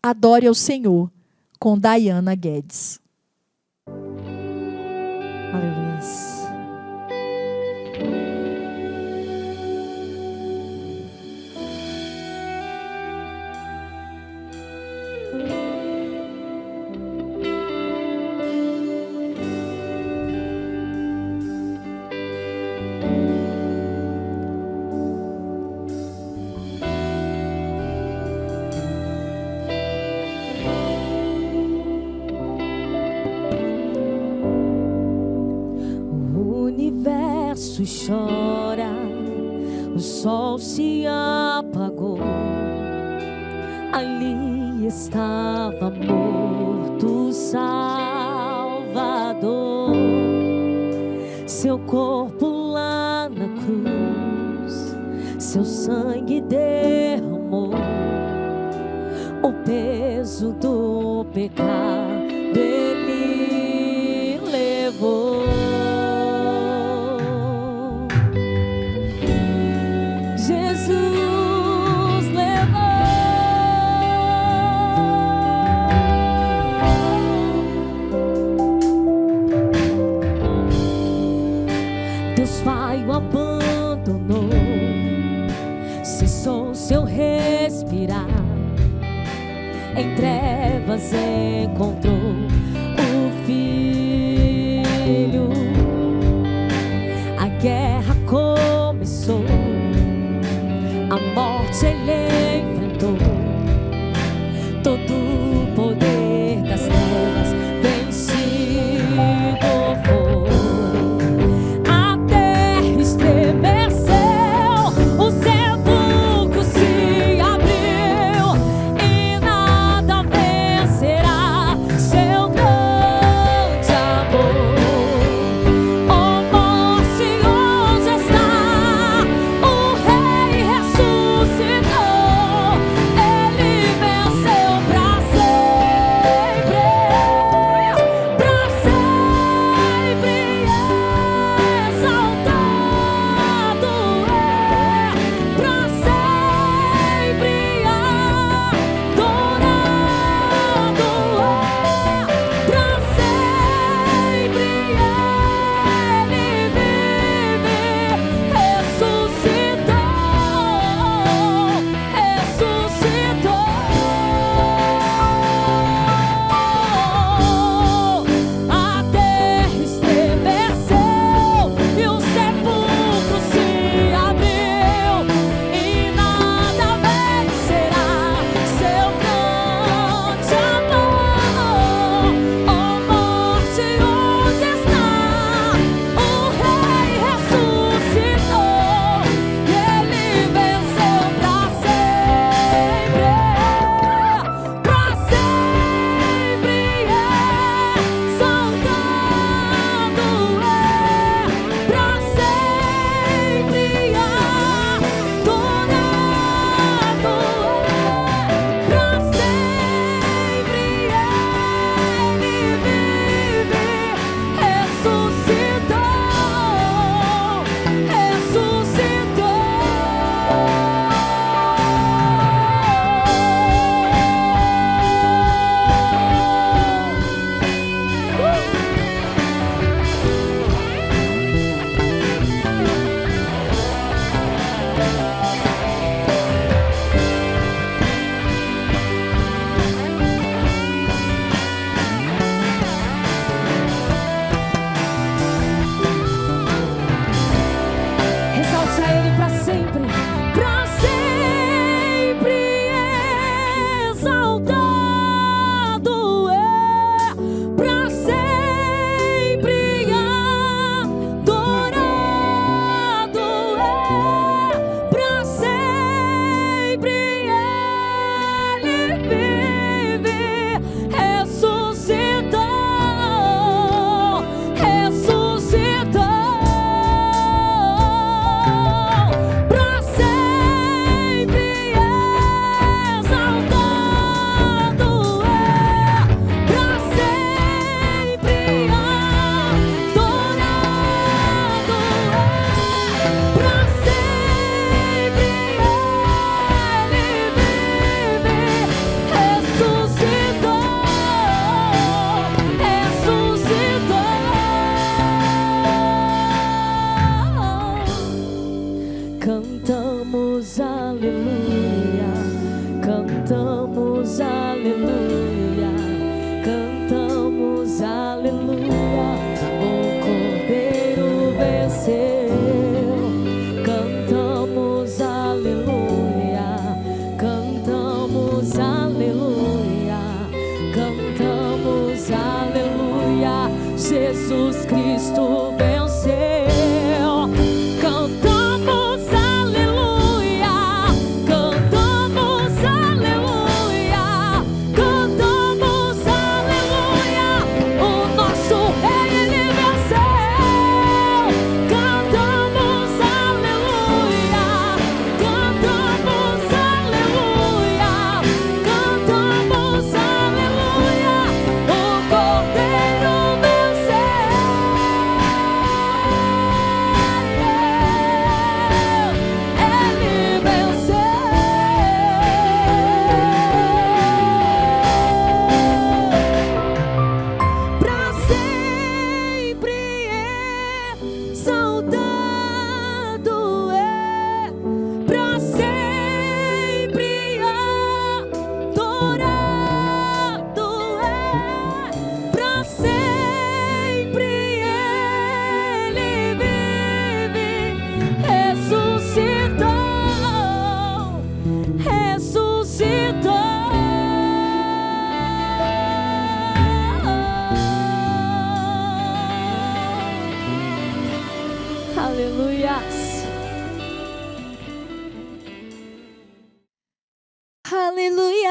Adore ao Senhor com Diana Guedes. Aleluia. Chora, o sol se apagou, ali estava morto o Salvador, seu corpo lá na cruz, seu sangue derramou, o peso do pecado ele levou. Abandonou, cessou seu respirar, em trevas encontrou o Filho. A guerra começou, a morte ele enfrentou, todo o poder das trevas vencido foi. Estremeceu, o sepulcro se abriu e Jesus Cristo venceu. Cantamos aleluia, cantamos aleluia, cantamos aleluia. O nosso rei, ele venceu. Cantamos aleluia, cantamos aleluia, cantamos aleluia. O Cordeiro venceu. Ele venceu. Pra sempre exaltado é, pra sempre adorado é, pra sempre ele vive, ressuscitou, aleluias. Aleluia!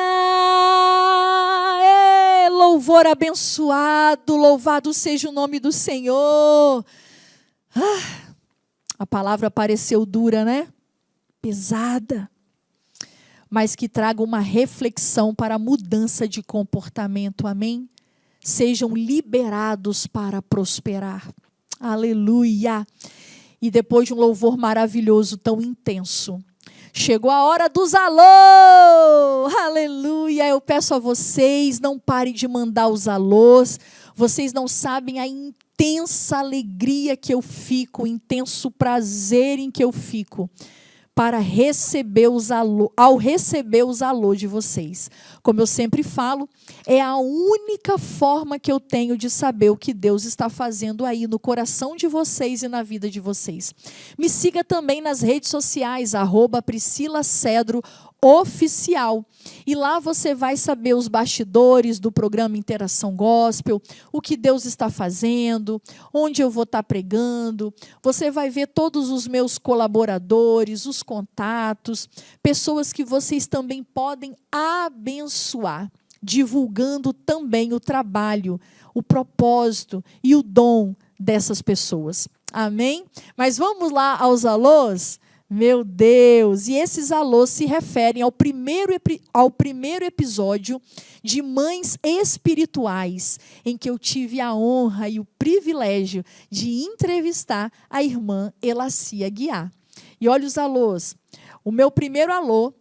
Louvor abençoado, louvado seja o nome do Senhor. A palavra pareceu dura, né? Pesada. Mas que traga uma reflexão para a mudança de comportamento, amém? Sejam liberados para prosperar. Aleluia! E depois de um louvor maravilhoso, tão intenso, chegou a hora dos alô! Aleluia! Eu peço a vocês, não parem de mandar os alôs. Vocês não sabem a intensa alegria que eu fico, o intenso prazer em que eu fico para receber os alô, ao receber os alô de vocês. Como eu sempre falo, é a única forma que eu tenho de saber o que Deus está fazendo aí no coração de vocês e na vida de vocês. Me siga também nas redes sociais, @PriscilaCedro Oficial. E lá você vai saber os bastidores do programa Interação Gospel, o que Deus está fazendo, onde eu vou estar pregando. Você vai ver todos os meus colaboradores, os contatos, pessoas que vocês também podem abençoar, divulgando também o trabalho, o propósito e o dom dessas pessoas. Amém? Mas vamos lá aos alôs? Meu Deus! E esses alôs se referem ao primeiro episódio de Mães Espirituais, em que eu tive a honra e o privilégio de entrevistar a irmã Elacia Guiar. E olha os alôs. O meu primeiro alô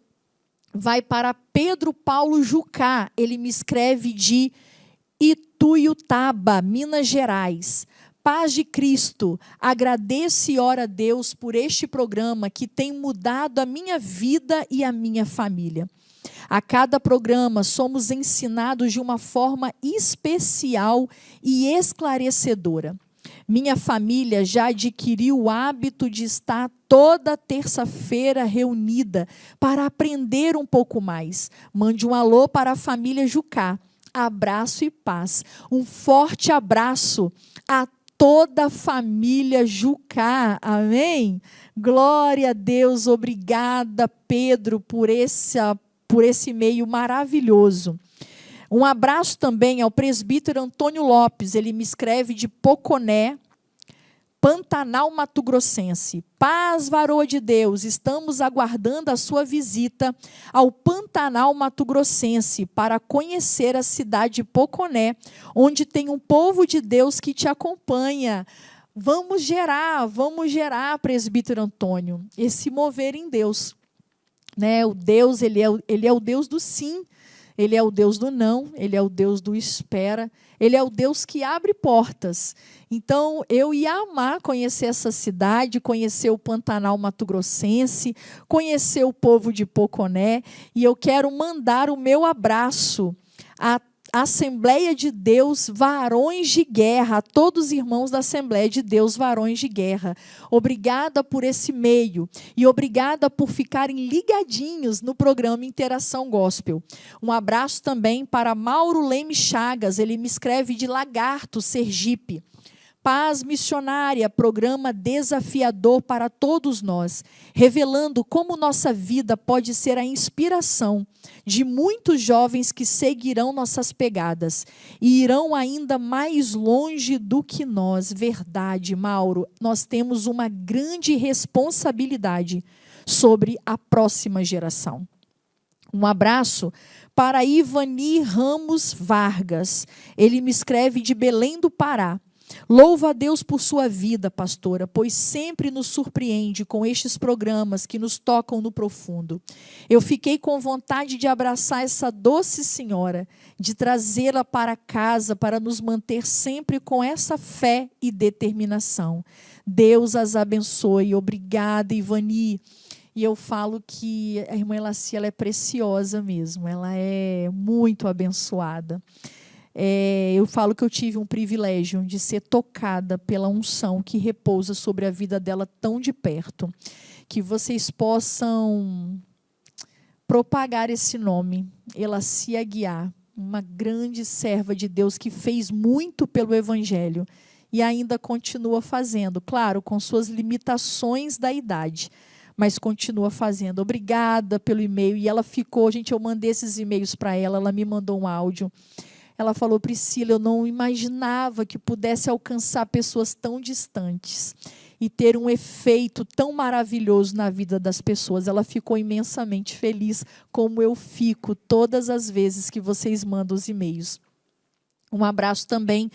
vai para Pedro Paulo Jucá. Ele me escreve de Ituiutaba, Minas Gerais. Paz de Cristo, agradeço e oro a Deus por este programa que tem mudado a minha vida e a minha família. A cada programa somos ensinados de uma forma especial e esclarecedora. Minha família já adquiriu o hábito de estar toda terça-feira reunida para aprender um pouco mais. Mande um alô para a família Jucá. Abraço e paz. Um forte abraço a toda a família Jucá, amém? Glória a Deus, obrigada, Pedro, por esse meio maravilhoso. Um abraço também ao presbítero Antônio Lopes, ele me escreve de Poconé, Pantanal Mato Grossense. Paz, varoa de Deus, estamos aguardando a sua visita ao Pantanal Mato Grossense para conhecer a cidade de Poconé, onde tem um povo de Deus que te acompanha. Vamos gerar, presbítero Antônio, esse mover em Deus. Né? O Deus, ele é o Deus do sim, ele é o Deus do não, ele é o Deus do espera, ele é o Deus que abre portas. Então, eu ia amar conhecer essa cidade, conhecer o Pantanal Mato Grossense, conhecer o povo de Poconé, e eu quero mandar o meu abraço à Assembleia de Deus Varões de Guerra, a todos os irmãos da Assembleia de Deus Varões de Guerra. Obrigada por esse meio e obrigada por ficarem ligadinhos no programa Interação Gospel. Um abraço também para Mauro Leme Chagas, ele me escreve de Lagarto, Sergipe. Paz Missionária, programa desafiador para todos nós, revelando como nossa vida pode ser a inspiração de muitos jovens que seguirão nossas pegadas e irão ainda mais longe do que nós. Verdade, Mauro, nós temos uma grande responsabilidade sobre a próxima geração. Um abraço para Ivani Ramos Vargas. Ele me escreve de Belém do Pará. Louva a Deus por sua vida, pastora, pois sempre nos surpreende com estes programas que nos tocam no profundo. Eu fiquei com vontade de abraçar essa doce senhora, de trazê-la para casa para nos manter sempre com essa fé e determinação. Deus as abençoe. Obrigada, Ivani. E eu falo que a irmã Elaci, ela é preciosa mesmo, ela é muito abençoada. Eu falo que eu tive um privilégio de ser tocada pela unção que repousa sobre a vida dela tão de perto. Que vocês possam propagar esse nome, Elaci Aguiar, uma grande serva de Deus que fez muito pelo Evangelho e ainda continua fazendo, claro, com suas limitações da idade, mas continua fazendo. Obrigada pelo e-mail. E ela ficou, gente, eu mandei esses e-mails para ela, ela me mandou um áudio. Ela falou, Priscila, eu não imaginava que pudesse alcançar pessoas tão distantes e ter um efeito tão maravilhoso na vida das pessoas. Ela ficou imensamente feliz, como eu fico todas as vezes que vocês mandam os e-mails. Um abraço também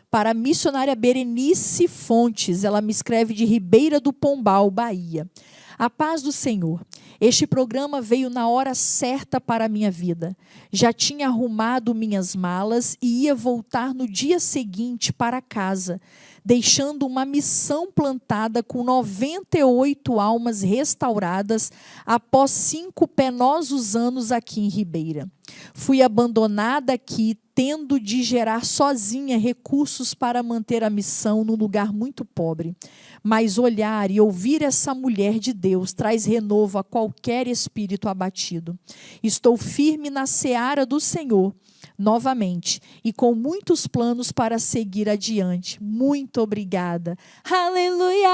para a missionária Berenice Fontes. Ela me escreve de Ribeira do Pombal, Bahia. A paz do Senhor. Este programa veio na hora certa para a minha vida. Já tinha arrumado minhas malas e ia voltar no dia seguinte para casa, deixando uma missão plantada com 98 almas restauradas após 5 penosos anos aqui em Ribeira. Fui abandonada aqui, tendo de gerar sozinha recursos para manter a missão num lugar muito pobre. Mas olhar e ouvir essa mulher de Deus traz renovo a qualquer espírito abatido. Estou firme na seara do Senhor, novamente, e com muitos planos para seguir adiante. Muito obrigada. Aleluia!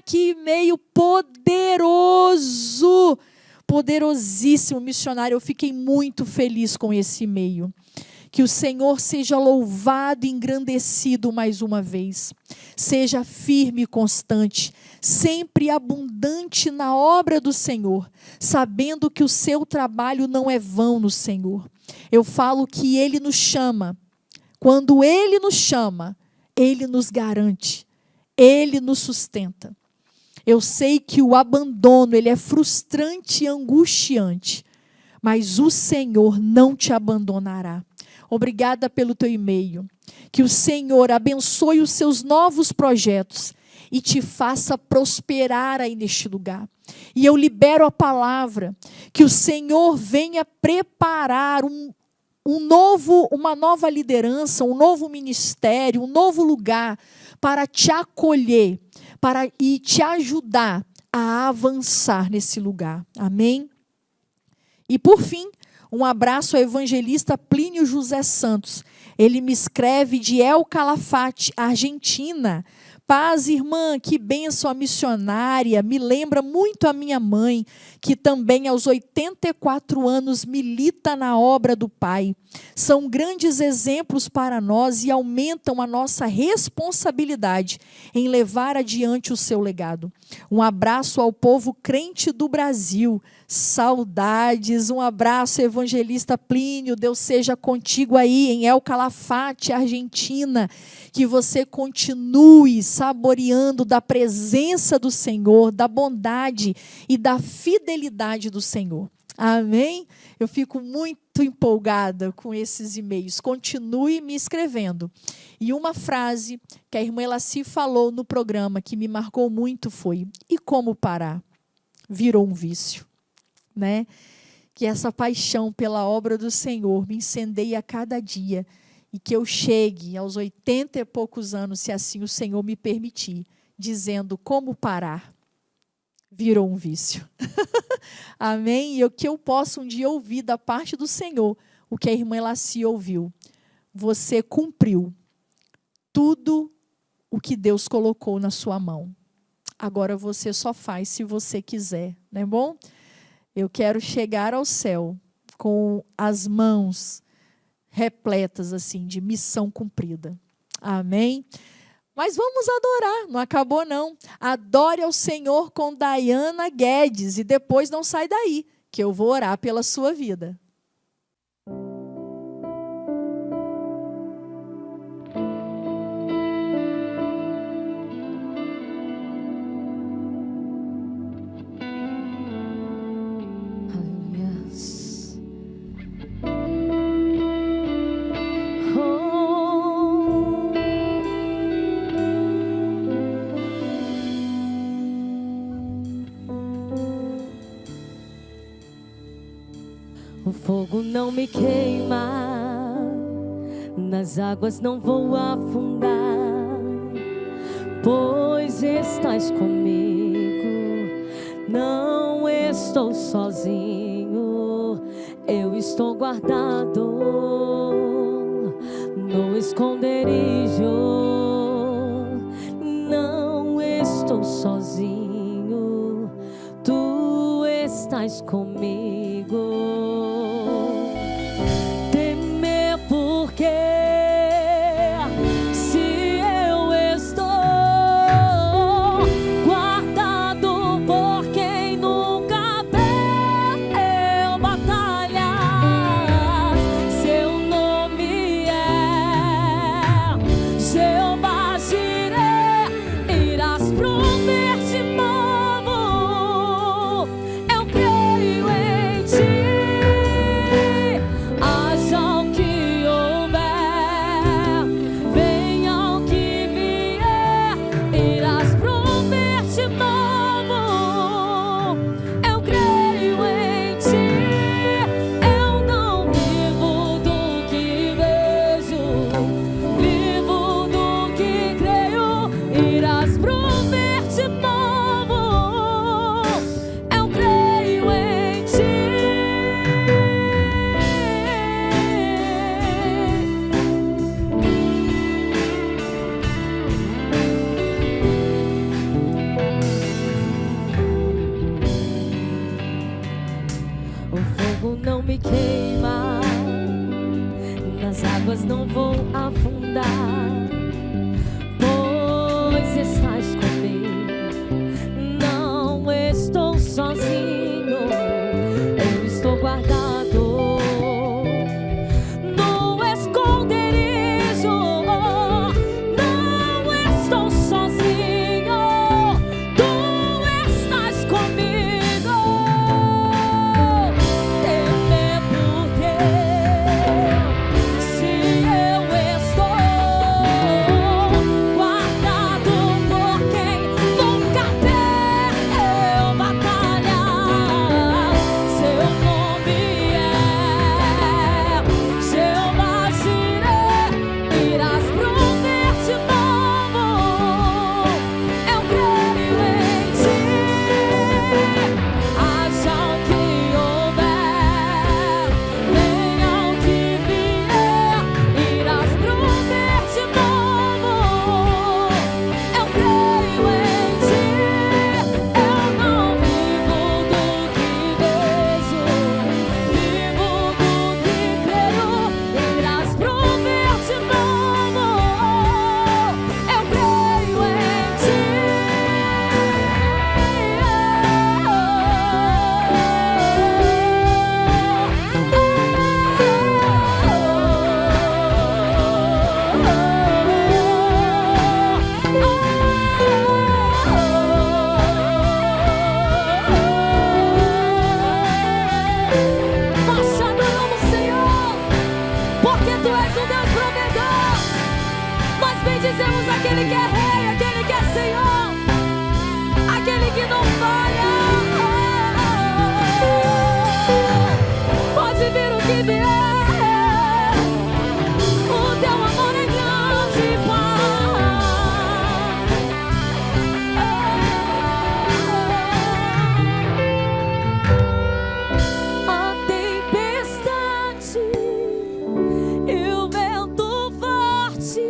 Que meio poderoso! Poderosíssimo, missionário. Eu fiquei muito feliz com esse e-mail. Que o Senhor seja louvado e engrandecido mais uma vez. Seja firme e constante, sempre abundante na obra do Senhor, sabendo que o seu trabalho não é vão no Senhor. Eu falo que Ele nos chama. Quando Ele nos chama, Ele nos garante, Ele nos sustenta. Eu sei que o abandono, ele é frustrante e angustiante, mas o Senhor não te abandonará. Obrigada pelo teu e-mail. Que o Senhor abençoe os seus novos projetos e te faça prosperar aí neste lugar. E eu libero a palavra, que o Senhor venha preparar uma nova liderança, um novo ministério, um novo lugar para te acolher, e te ajudar a avançar nesse lugar. Amém? E por fim, um abraço ao evangelista Plínio José Santos. Ele me escreve de El Calafate, Argentina. Paz, irmã, que bênção a missionária. Me lembra muito a minha mãe, que também aos 84 anos milita na obra do Pai. São grandes exemplos para nós e aumentam a nossa responsabilidade em levar adiante o seu legado. Um abraço ao povo crente do Brasil. Saudades. Um abraço, evangelista Plínio. Deus seja contigo aí em El Calafate, Argentina. Que você continue saboreando da presença do Senhor, da bondade e da fidelidade do Senhor. Amém? Eu fico muito empolgada com esses e-mails. Continue me escrevendo. E uma frase que a irmã Elaci falou no programa que me marcou muito foi: e como parar? Virou um vício, né? Que essa paixão pela obra do Senhor me incendeie a cada dia e que eu chegue aos 80 e poucos anos, se assim o Senhor me permitir, dizendo: como parar? Virou um vício. Amém? E que eu possa um dia ouvir da parte do Senhor o que a irmã Elaci ouviu. Você cumpriu tudo o que Deus colocou na sua mão. Agora você só faz se você quiser, não é bom? Eu quero chegar ao céu com as mãos repletas assim de missão cumprida. Amém? Mas vamos adorar, não acabou não. Adore ao Senhor com Dayana Guedes e depois não sai daí, que eu vou orar pela sua vida. O fogo não me queima, nas águas não vou afundar, pois estás comigo, não estou sozinho, eu estou guardado no esconderijo, não estou sozinho, tu estás comigo. Não me queima, nas águas não vou afundar, pois estás comigo, não estou sozinho, eu estou guardado no esconderijo, não estou sozinho, tu estás comigo. Bendizemos aquele que é rei, aquele que é Senhor, aquele que não falha. Pode vir o que vier, o teu amor é grande, Pai. A tempestade e o vento forte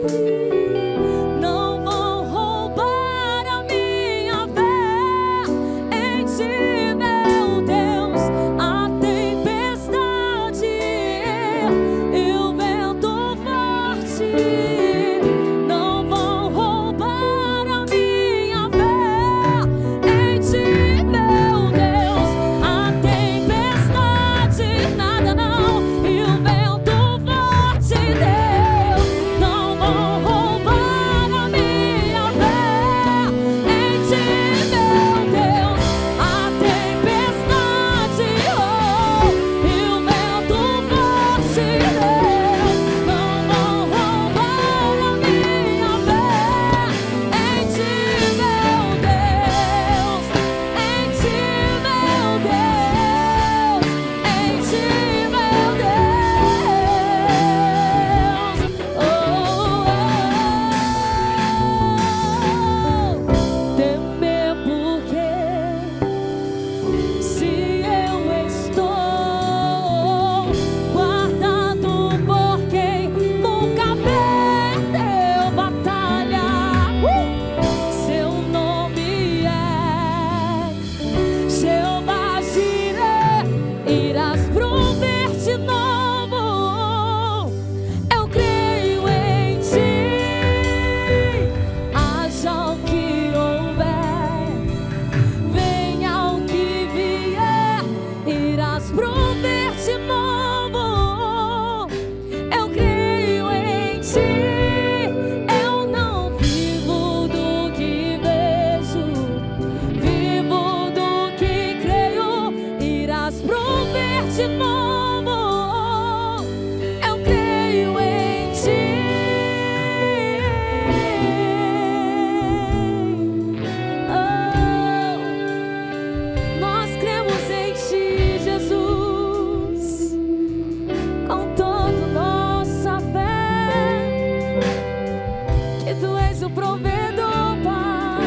és o provedor, Pai.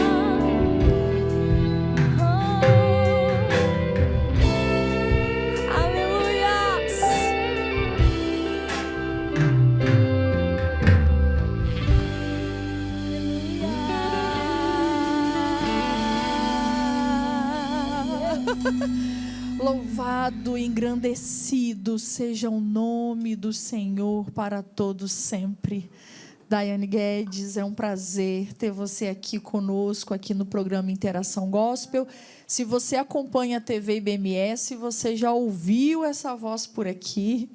Aleluias. Louvado e engrandecido seja o nome do Senhor para todos sempre. Daiane Guedes, é um prazer ter você aqui conosco, aqui no programa Interação Gospel. Se você acompanha a TV IBMS, você já ouviu essa voz por aqui,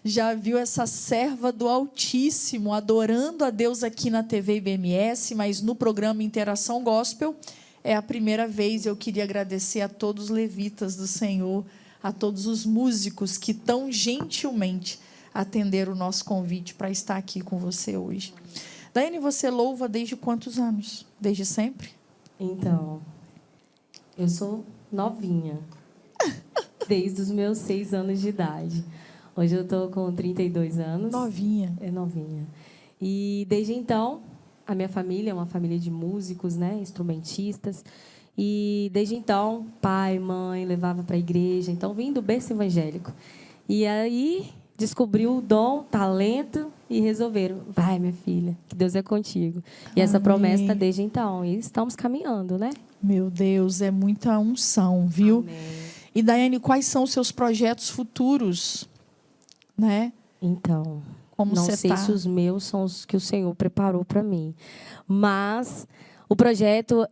já viu essa serva do Altíssimo adorando a Deus aqui na TV IBMS, mas no programa Interação Gospel é a primeira vez. Eu queria agradecer a todos os levitas do Senhor, a todos os músicos que tão gentilmente atenderam o nosso convite para estar aqui com você hoje. Daiane, você louva desde quantos anos? Desde sempre? Então, eu sou novinha, desde os meus 6 anos de idade. Hoje eu estou com 32 anos. Novinha. É novinha. E desde então, a minha família é uma família de músicos, né, instrumentistas. E desde então, pai, mãe, levava para a igreja. Então, vim do berço evangélico. E aí descobriu o dom, talento e resolveram: vai, minha filha, que Deus é contigo. E essa promessa está desde então. E estamos caminhando, né? Meu Deus, é muita unção, viu? Amém. E, Daiane, quais são os seus projetos futuros? Né? Então, Como não você sei tá? se os meus são os que o Senhor preparou para mim. Mas o projeto,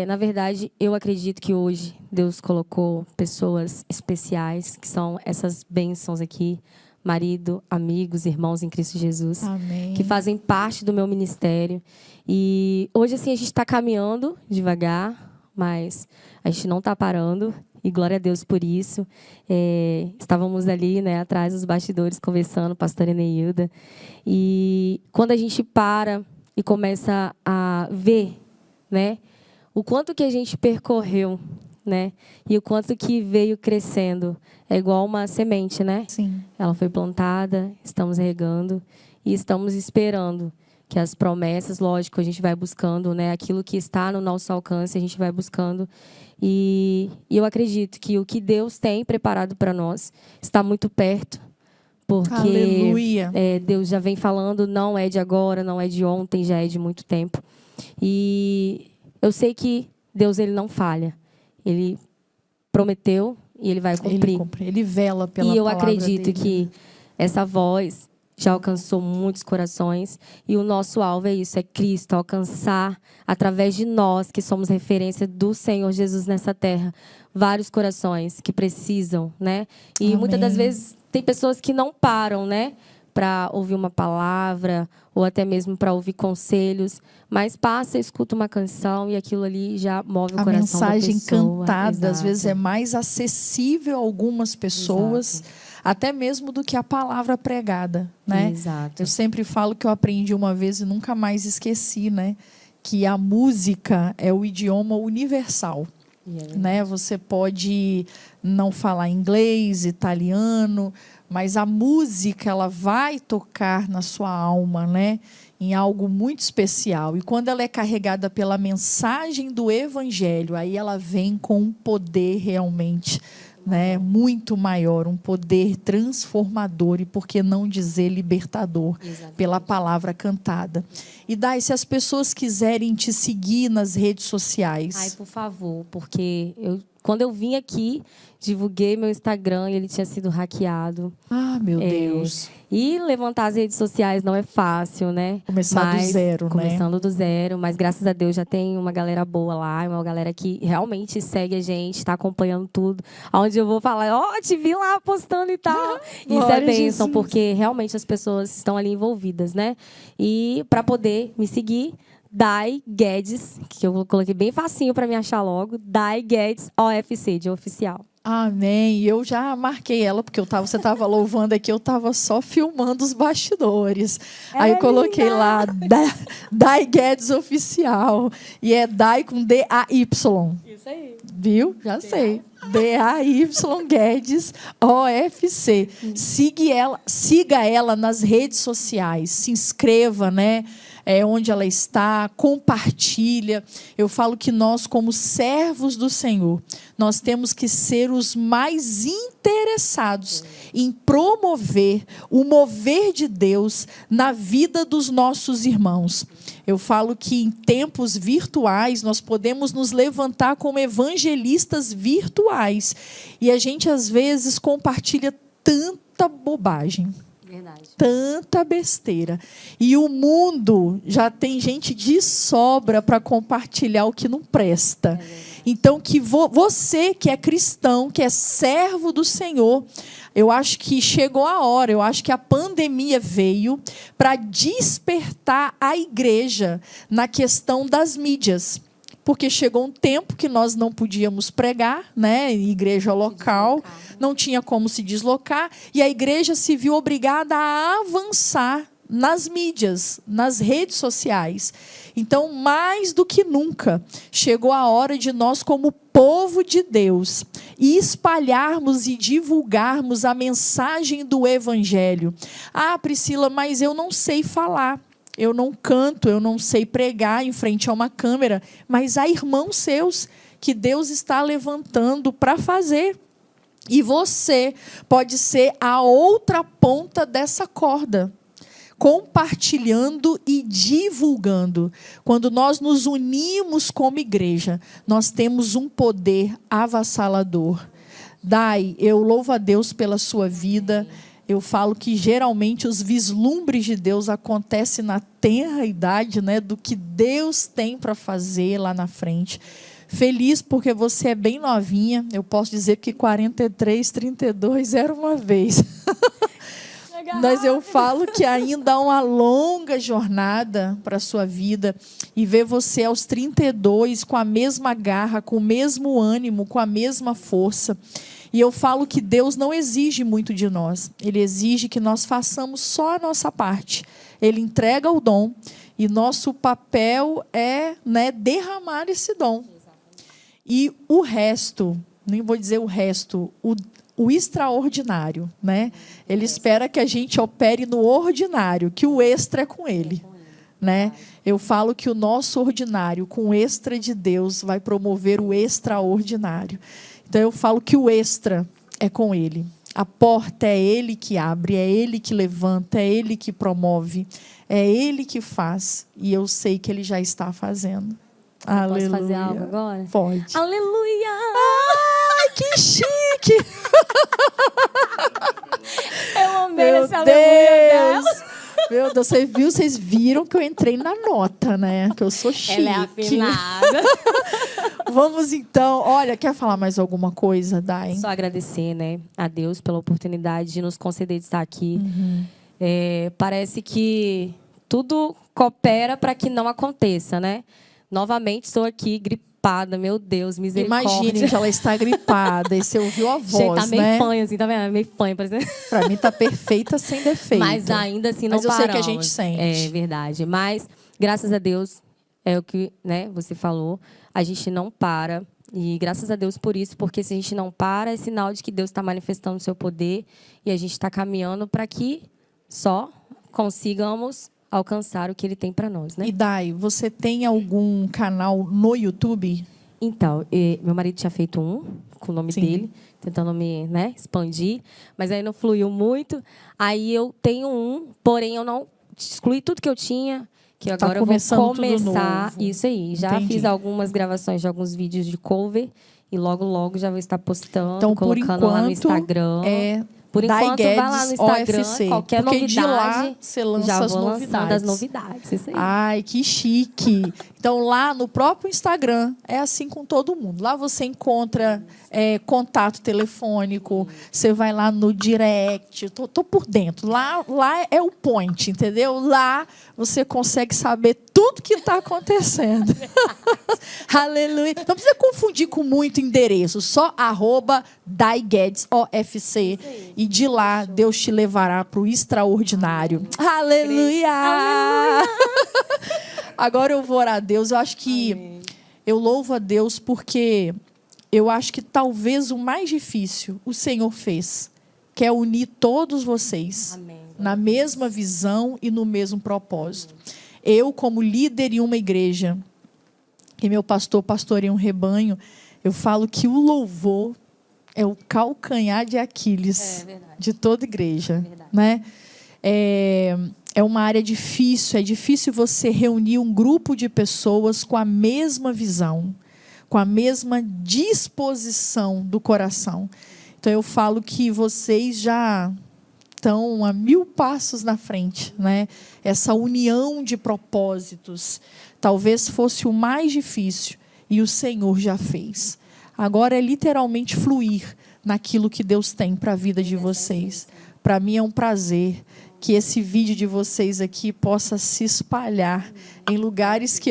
na verdade, eu acredito que hoje Deus colocou pessoas especiais, que são essas bênçãos aqui, marido, amigos, irmãos em Cristo Jesus, Amém. que fazem parte do meu ministério. E hoje, assim, a gente está caminhando devagar, mas a gente não está parando. E glória a Deus por isso. Estávamos ali, né, atrás dos bastidores, conversando, pastor Eneilda. E quando a gente para e começa a ver, né, o quanto que a gente percorreu, né, e o quanto que veio crescendo, é igual uma semente, né? Sim. Ela foi plantada, estamos regando e estamos esperando que as promessas, lógico, a gente vai buscando, né, aquilo que está no nosso alcance, a gente vai buscando. E eu acredito que o que Deus tem preparado para nós está muito perto, porque Aleluia. Deus já vem falando, não é de agora, não é de ontem, já é de muito tempo. E eu sei que Deus, ele não falha. Ele prometeu e ele vai cumprir. Ele cumpre, ele vela pela E eu palavra acredito dele. que essa voz já alcançou muitos corações. E o nosso alvo é isso, é Cristo, alcançar, através de nós, que somos referência do Senhor Jesus nessa terra, vários corações que precisam, né? E Amém. muitas das vezes tem pessoas que não param, né, para ouvir uma palavra ou até mesmo para ouvir conselhos, mas passa, escuta uma canção e aquilo ali já move o A coração da mensagem pessoa. cantada, às Exato. vezes, é mais acessível a algumas pessoas, até mesmo do que a palavra pregada, né? Exato. Eu sempre falo que eu aprendi uma vez e nunca mais esqueci, né? Que a música é o idioma universal. Né? Você pode não falar inglês, italiano, mas a música, ela vai tocar na sua alma, né? Em algo muito especial. E quando ela é carregada pela mensagem do Evangelho, aí ela vem com um poder realmente, né, muito maior, um poder transformador e, por que não dizer, libertador. Exatamente. Pela palavra cantada. E Dai, se as pessoas quiserem te seguir nas redes sociais. Ai, por favor, porque quando eu vim aqui, divulguei meu Instagram e ele tinha sido hackeado. Ah, meu Deus. E levantar as redes sociais não é fácil, né? Começar do zero, né? Começando do zero, mas graças a Deus já tem uma galera boa lá, uma galera que realmente segue a gente, está acompanhando tudo. Onde eu vou falar, te vi lá postando e tal. Isso é Glória a bênção, Jesus. porque realmente as pessoas estão ali envolvidas, né? E para poder me seguir, Dai Guedes, que eu coloquei bem facinho para me achar logo, Dai Guedes OFC, de oficial. Amém. E eu já marquei ela, porque você estava louvando aqui, eu estava só filmando os bastidores. Aí eu coloquei lá, Dai Guedes Oficial. E é Dai com D-A-Y. Isso aí. Viu? Já sei. D-A-Y Guedes OFC. Siga ela nas redes sociais. Se inscreva, né? onde ela está, compartilha. Eu falo que nós, como servos do Senhor, nós temos que ser os mais interessados em promover o mover de Deus na vida dos nossos irmãos. Eu falo que em tempos virtuais nós podemos nos levantar como evangelistas virtuais. E a gente, às vezes, compartilha tanta bobagem. Verdade. Tanta besteira. E o mundo já tem gente de sobra para compartilhar o que não presta. Então, que você que é cristão, que é servo do Senhor, eu acho que chegou a hora, eu acho que a pandemia veio para despertar a igreja na questão das mídias. Porque chegou um tempo que nós não podíamos pregar, né, em igreja local, não tinha como se deslocar, e a igreja se viu obrigada a avançar nas mídias, nas redes sociais. Então, mais do que nunca, chegou a hora de nós, como povo de Deus, espalharmos e divulgarmos a mensagem do Evangelho. Ah, Priscila, mas eu não sei falar. Eu não canto, eu não sei pregar em frente a uma câmera, mas há irmãos seus que Deus está levantando para fazer. E você pode ser a outra ponta dessa corda, compartilhando e divulgando. Quando nós nos unimos como igreja, nós temos um poder avassalador. Dai, eu louvo a Deus pela sua vida. Eu falo que geralmente os vislumbres de Deus acontecem na tenra idade, né, do que Deus tem para fazer lá na frente. Feliz porque você é bem novinha. Eu posso dizer que 43, 32 era uma vez. Mas eu falo que ainda há uma longa jornada para a sua vida. E ver você aos 32 com a mesma garra, com o mesmo ânimo, com a mesma força. E eu falo que Deus não exige muito de nós. Ele exige que nós façamos só a nossa parte. Ele entrega o dom e nosso papel é, né, derramar esse dom. E o resto, nem vou dizer o resto, o extraordinário, né? Ele espera que a gente opere no ordinário, que o extra é com ele, né? Eu falo que o nosso ordinário, com o extra de Deus, vai promover o extraordinário. Então, eu falo que o extra é com ele. A porta é ele que abre, é ele que levanta, é ele que promove, é ele que faz. E eu sei que ele já está fazendo. Aleluia. Posso fazer algo agora? Pode. Aleluia! Ai, que chique! Eu amei Meu esse aleluia dela. Meu Deus, vocês viram que eu entrei na nota, né? Que eu sou chique. Ela é afinada. Vamos então. Olha, quer falar mais alguma coisa, Dai? Só agradecer, né, a Deus pela oportunidade de nos conceder de estar aqui. Parece que tudo coopera para que não aconteça, né? Novamente estou aqui gripada, meu Deus, misericórdia. Imagine que ela está gripada e você ouviu a voz, tá meio né? fanha, assim, tá vendo? Meio fanha, por exemplo. Para mim tá perfeita, sem defeito. Mas ainda assim não Mas eu paramos. sei que a gente sente. É verdade. Mas, graças a Deus, é o que, né, você falou, a gente não para. E graças a Deus por isso, porque se a gente não para, é sinal de que Deus está manifestando o seu poder e a gente está caminhando para que só consigamos alcançar o que Ele tem para nós, né? E Dai, você tem algum canal no YouTube? Então, meu marido tinha feito um com o nome dele, tentando me, né, expandir, mas aí não fluiu muito. Aí eu tenho um, porém eu não excluí tudo que eu tinha, que agora eu vou começar isso aí. Já fiz algumas gravações de alguns vídeos de cover e logo já vou estar postando, então, colocando lá no Instagram. Por enquanto, vai lá no Instagram, OFC, qualquer porque novidade, de lá você lança já as vou novidades. lançando as novidades. Isso aí. Ai, que chique. Então, lá no próprio Instagram, é assim com todo mundo. Lá você encontra contato telefônico, você vai lá no direct, tô por dentro. Lá é o point, entendeu? Lá você consegue saber tudo que está acontecendo. Aleluia. Não precisa confundir com muito endereço, só @DaiGuedes, OFC. E de lá, Deus te levará para o extraordinário. Aleluia! Aleluia! Agora eu vou orar a Deus. Eu acho que eu louvo a Deus porque eu acho que talvez o mais difícil o Senhor fez, que é unir todos vocês na mesma visão e no mesmo propósito. Eu, como líder em uma igreja, e meu pastor pastoreia um rebanho, eu falo que o louvor é o calcanhar de Aquiles de toda igreja, né? É uma área difícil, é difícil você reunir um grupo de pessoas com a mesma visão, com a mesma disposição do coração. Então eu falo que vocês já estão a 1000 passos na frente, né? Essa união de propósitos talvez fosse o mais difícil e o Senhor já fez. Agora é literalmente fluir naquilo que Deus tem para a vida de vocês. Para mim é um prazer que esse vídeo de vocês aqui possa se espalhar em lugares que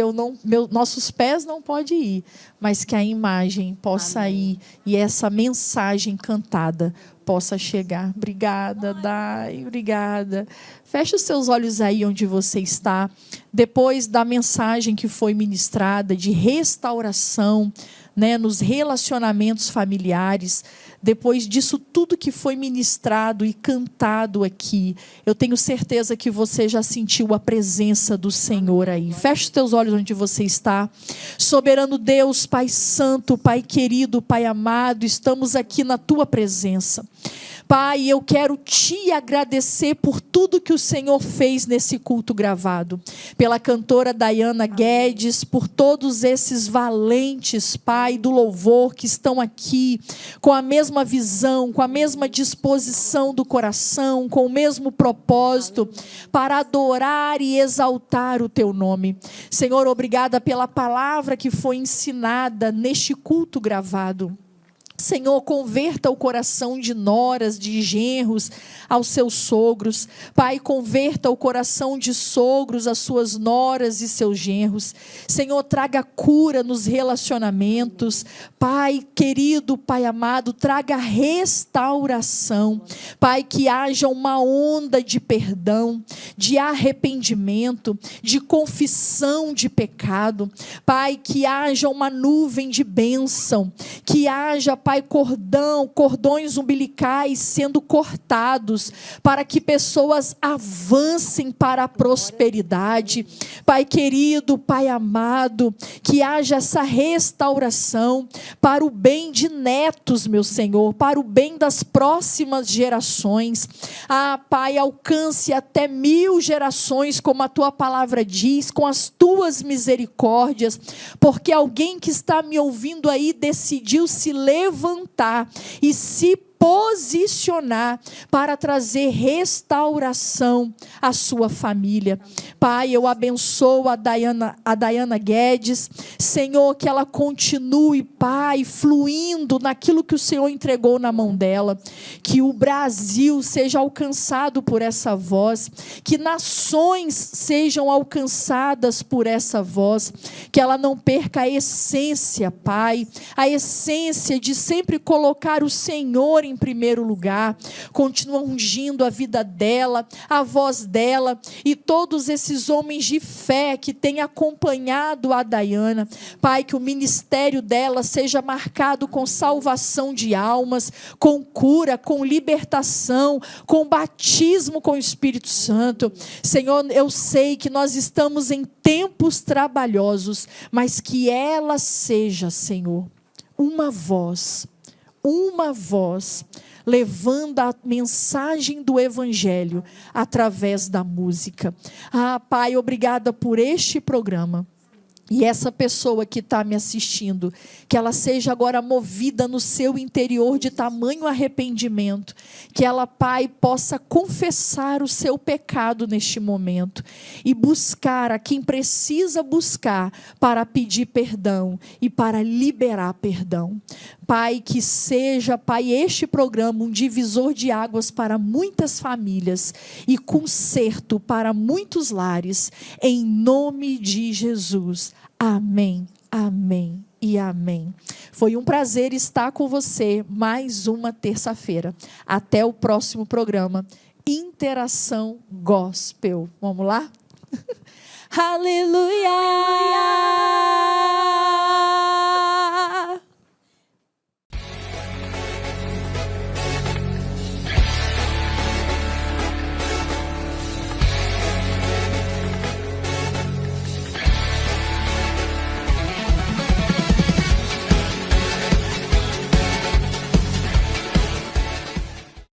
nossos pés não podem ir, mas que a imagem possa ir e essa mensagem cantada possa chegar. Obrigada, Dai, obrigada. Feche os seus olhos aí onde você está. Depois da mensagem que foi ministrada de restauração, né, nos relacionamentos familiares, depois disso tudo que foi ministrado e cantado aqui, eu tenho certeza que você já sentiu a presença do Senhor aí. Feche os teus olhos onde você está. Soberano Deus, Pai Santo, Pai querido, Pai amado, estamos aqui na Tua presença. Pai, eu quero Te agradecer por tudo que o Senhor fez nesse culto gravado. Pela cantora Dayana Guedes, por todos esses valentes, Pai, do louvor que estão aqui, com a mesma visão, com a mesma disposição do coração, com o mesmo propósito, para adorar e exaltar o Teu nome. Senhor, obrigada pela palavra que foi ensinada neste culto gravado. Senhor, converta o coração de noras, de genros, aos seus sogros. Pai, converta o coração de sogros, às suas noras e seus genros. Senhor, traga cura nos relacionamentos. Pai querido, Pai amado, traga restauração. Pai, que haja uma onda de perdão, de arrependimento, de confissão de pecado. Pai, que haja uma nuvem de bênção, que haja, Pai, cordões umbilicais sendo cortados, para que pessoas avancem para a prosperidade. Pai querido, Pai amado, que haja essa restauração para o bem de netos, meu Senhor, para o bem das próximas gerações. Pai, alcance até 1000 gerações, como a Tua palavra diz, com as Tuas misericórdias, porque alguém que está me ouvindo aí decidiu se levantar e se posicionar para trazer restauração à sua família. Pai, eu abençoo a Dayana Guedes, Senhor, que ela continue, Pai, fluindo naquilo que o Senhor entregou na mão dela, que o Brasil seja alcançado por essa voz, que nações sejam alcançadas por essa voz, que ela não perca a essência, Pai, a essência de sempre colocar o Senhor em primeiro lugar. Continua ungindo a vida dela, a voz dela e todos esses homens de fé que têm acompanhado a Dayana. Pai, que o ministério dela seja marcado com salvação de almas, com cura, com libertação, com batismo com o Espírito Santo. Senhor, eu sei que nós estamos em tempos trabalhosos, mas que ela seja, Senhor, uma voz levando a mensagem do Evangelho através da música. Pai, obrigada por este programa. E essa pessoa que está me assistindo, que ela seja agora movida no seu interior de tamanho arrependimento, que ela, Pai, possa confessar o seu pecado neste momento e buscar a quem precisa buscar para pedir perdão e para liberar perdão. Pai, que seja, Pai, este programa um divisor de águas para muitas famílias e conserto para muitos lares, em nome de Jesus. Amém, amém e amém. Foi um prazer estar com você mais uma terça-feira. Até o próximo programa, Interação Gospel. Vamos lá? Aleluia!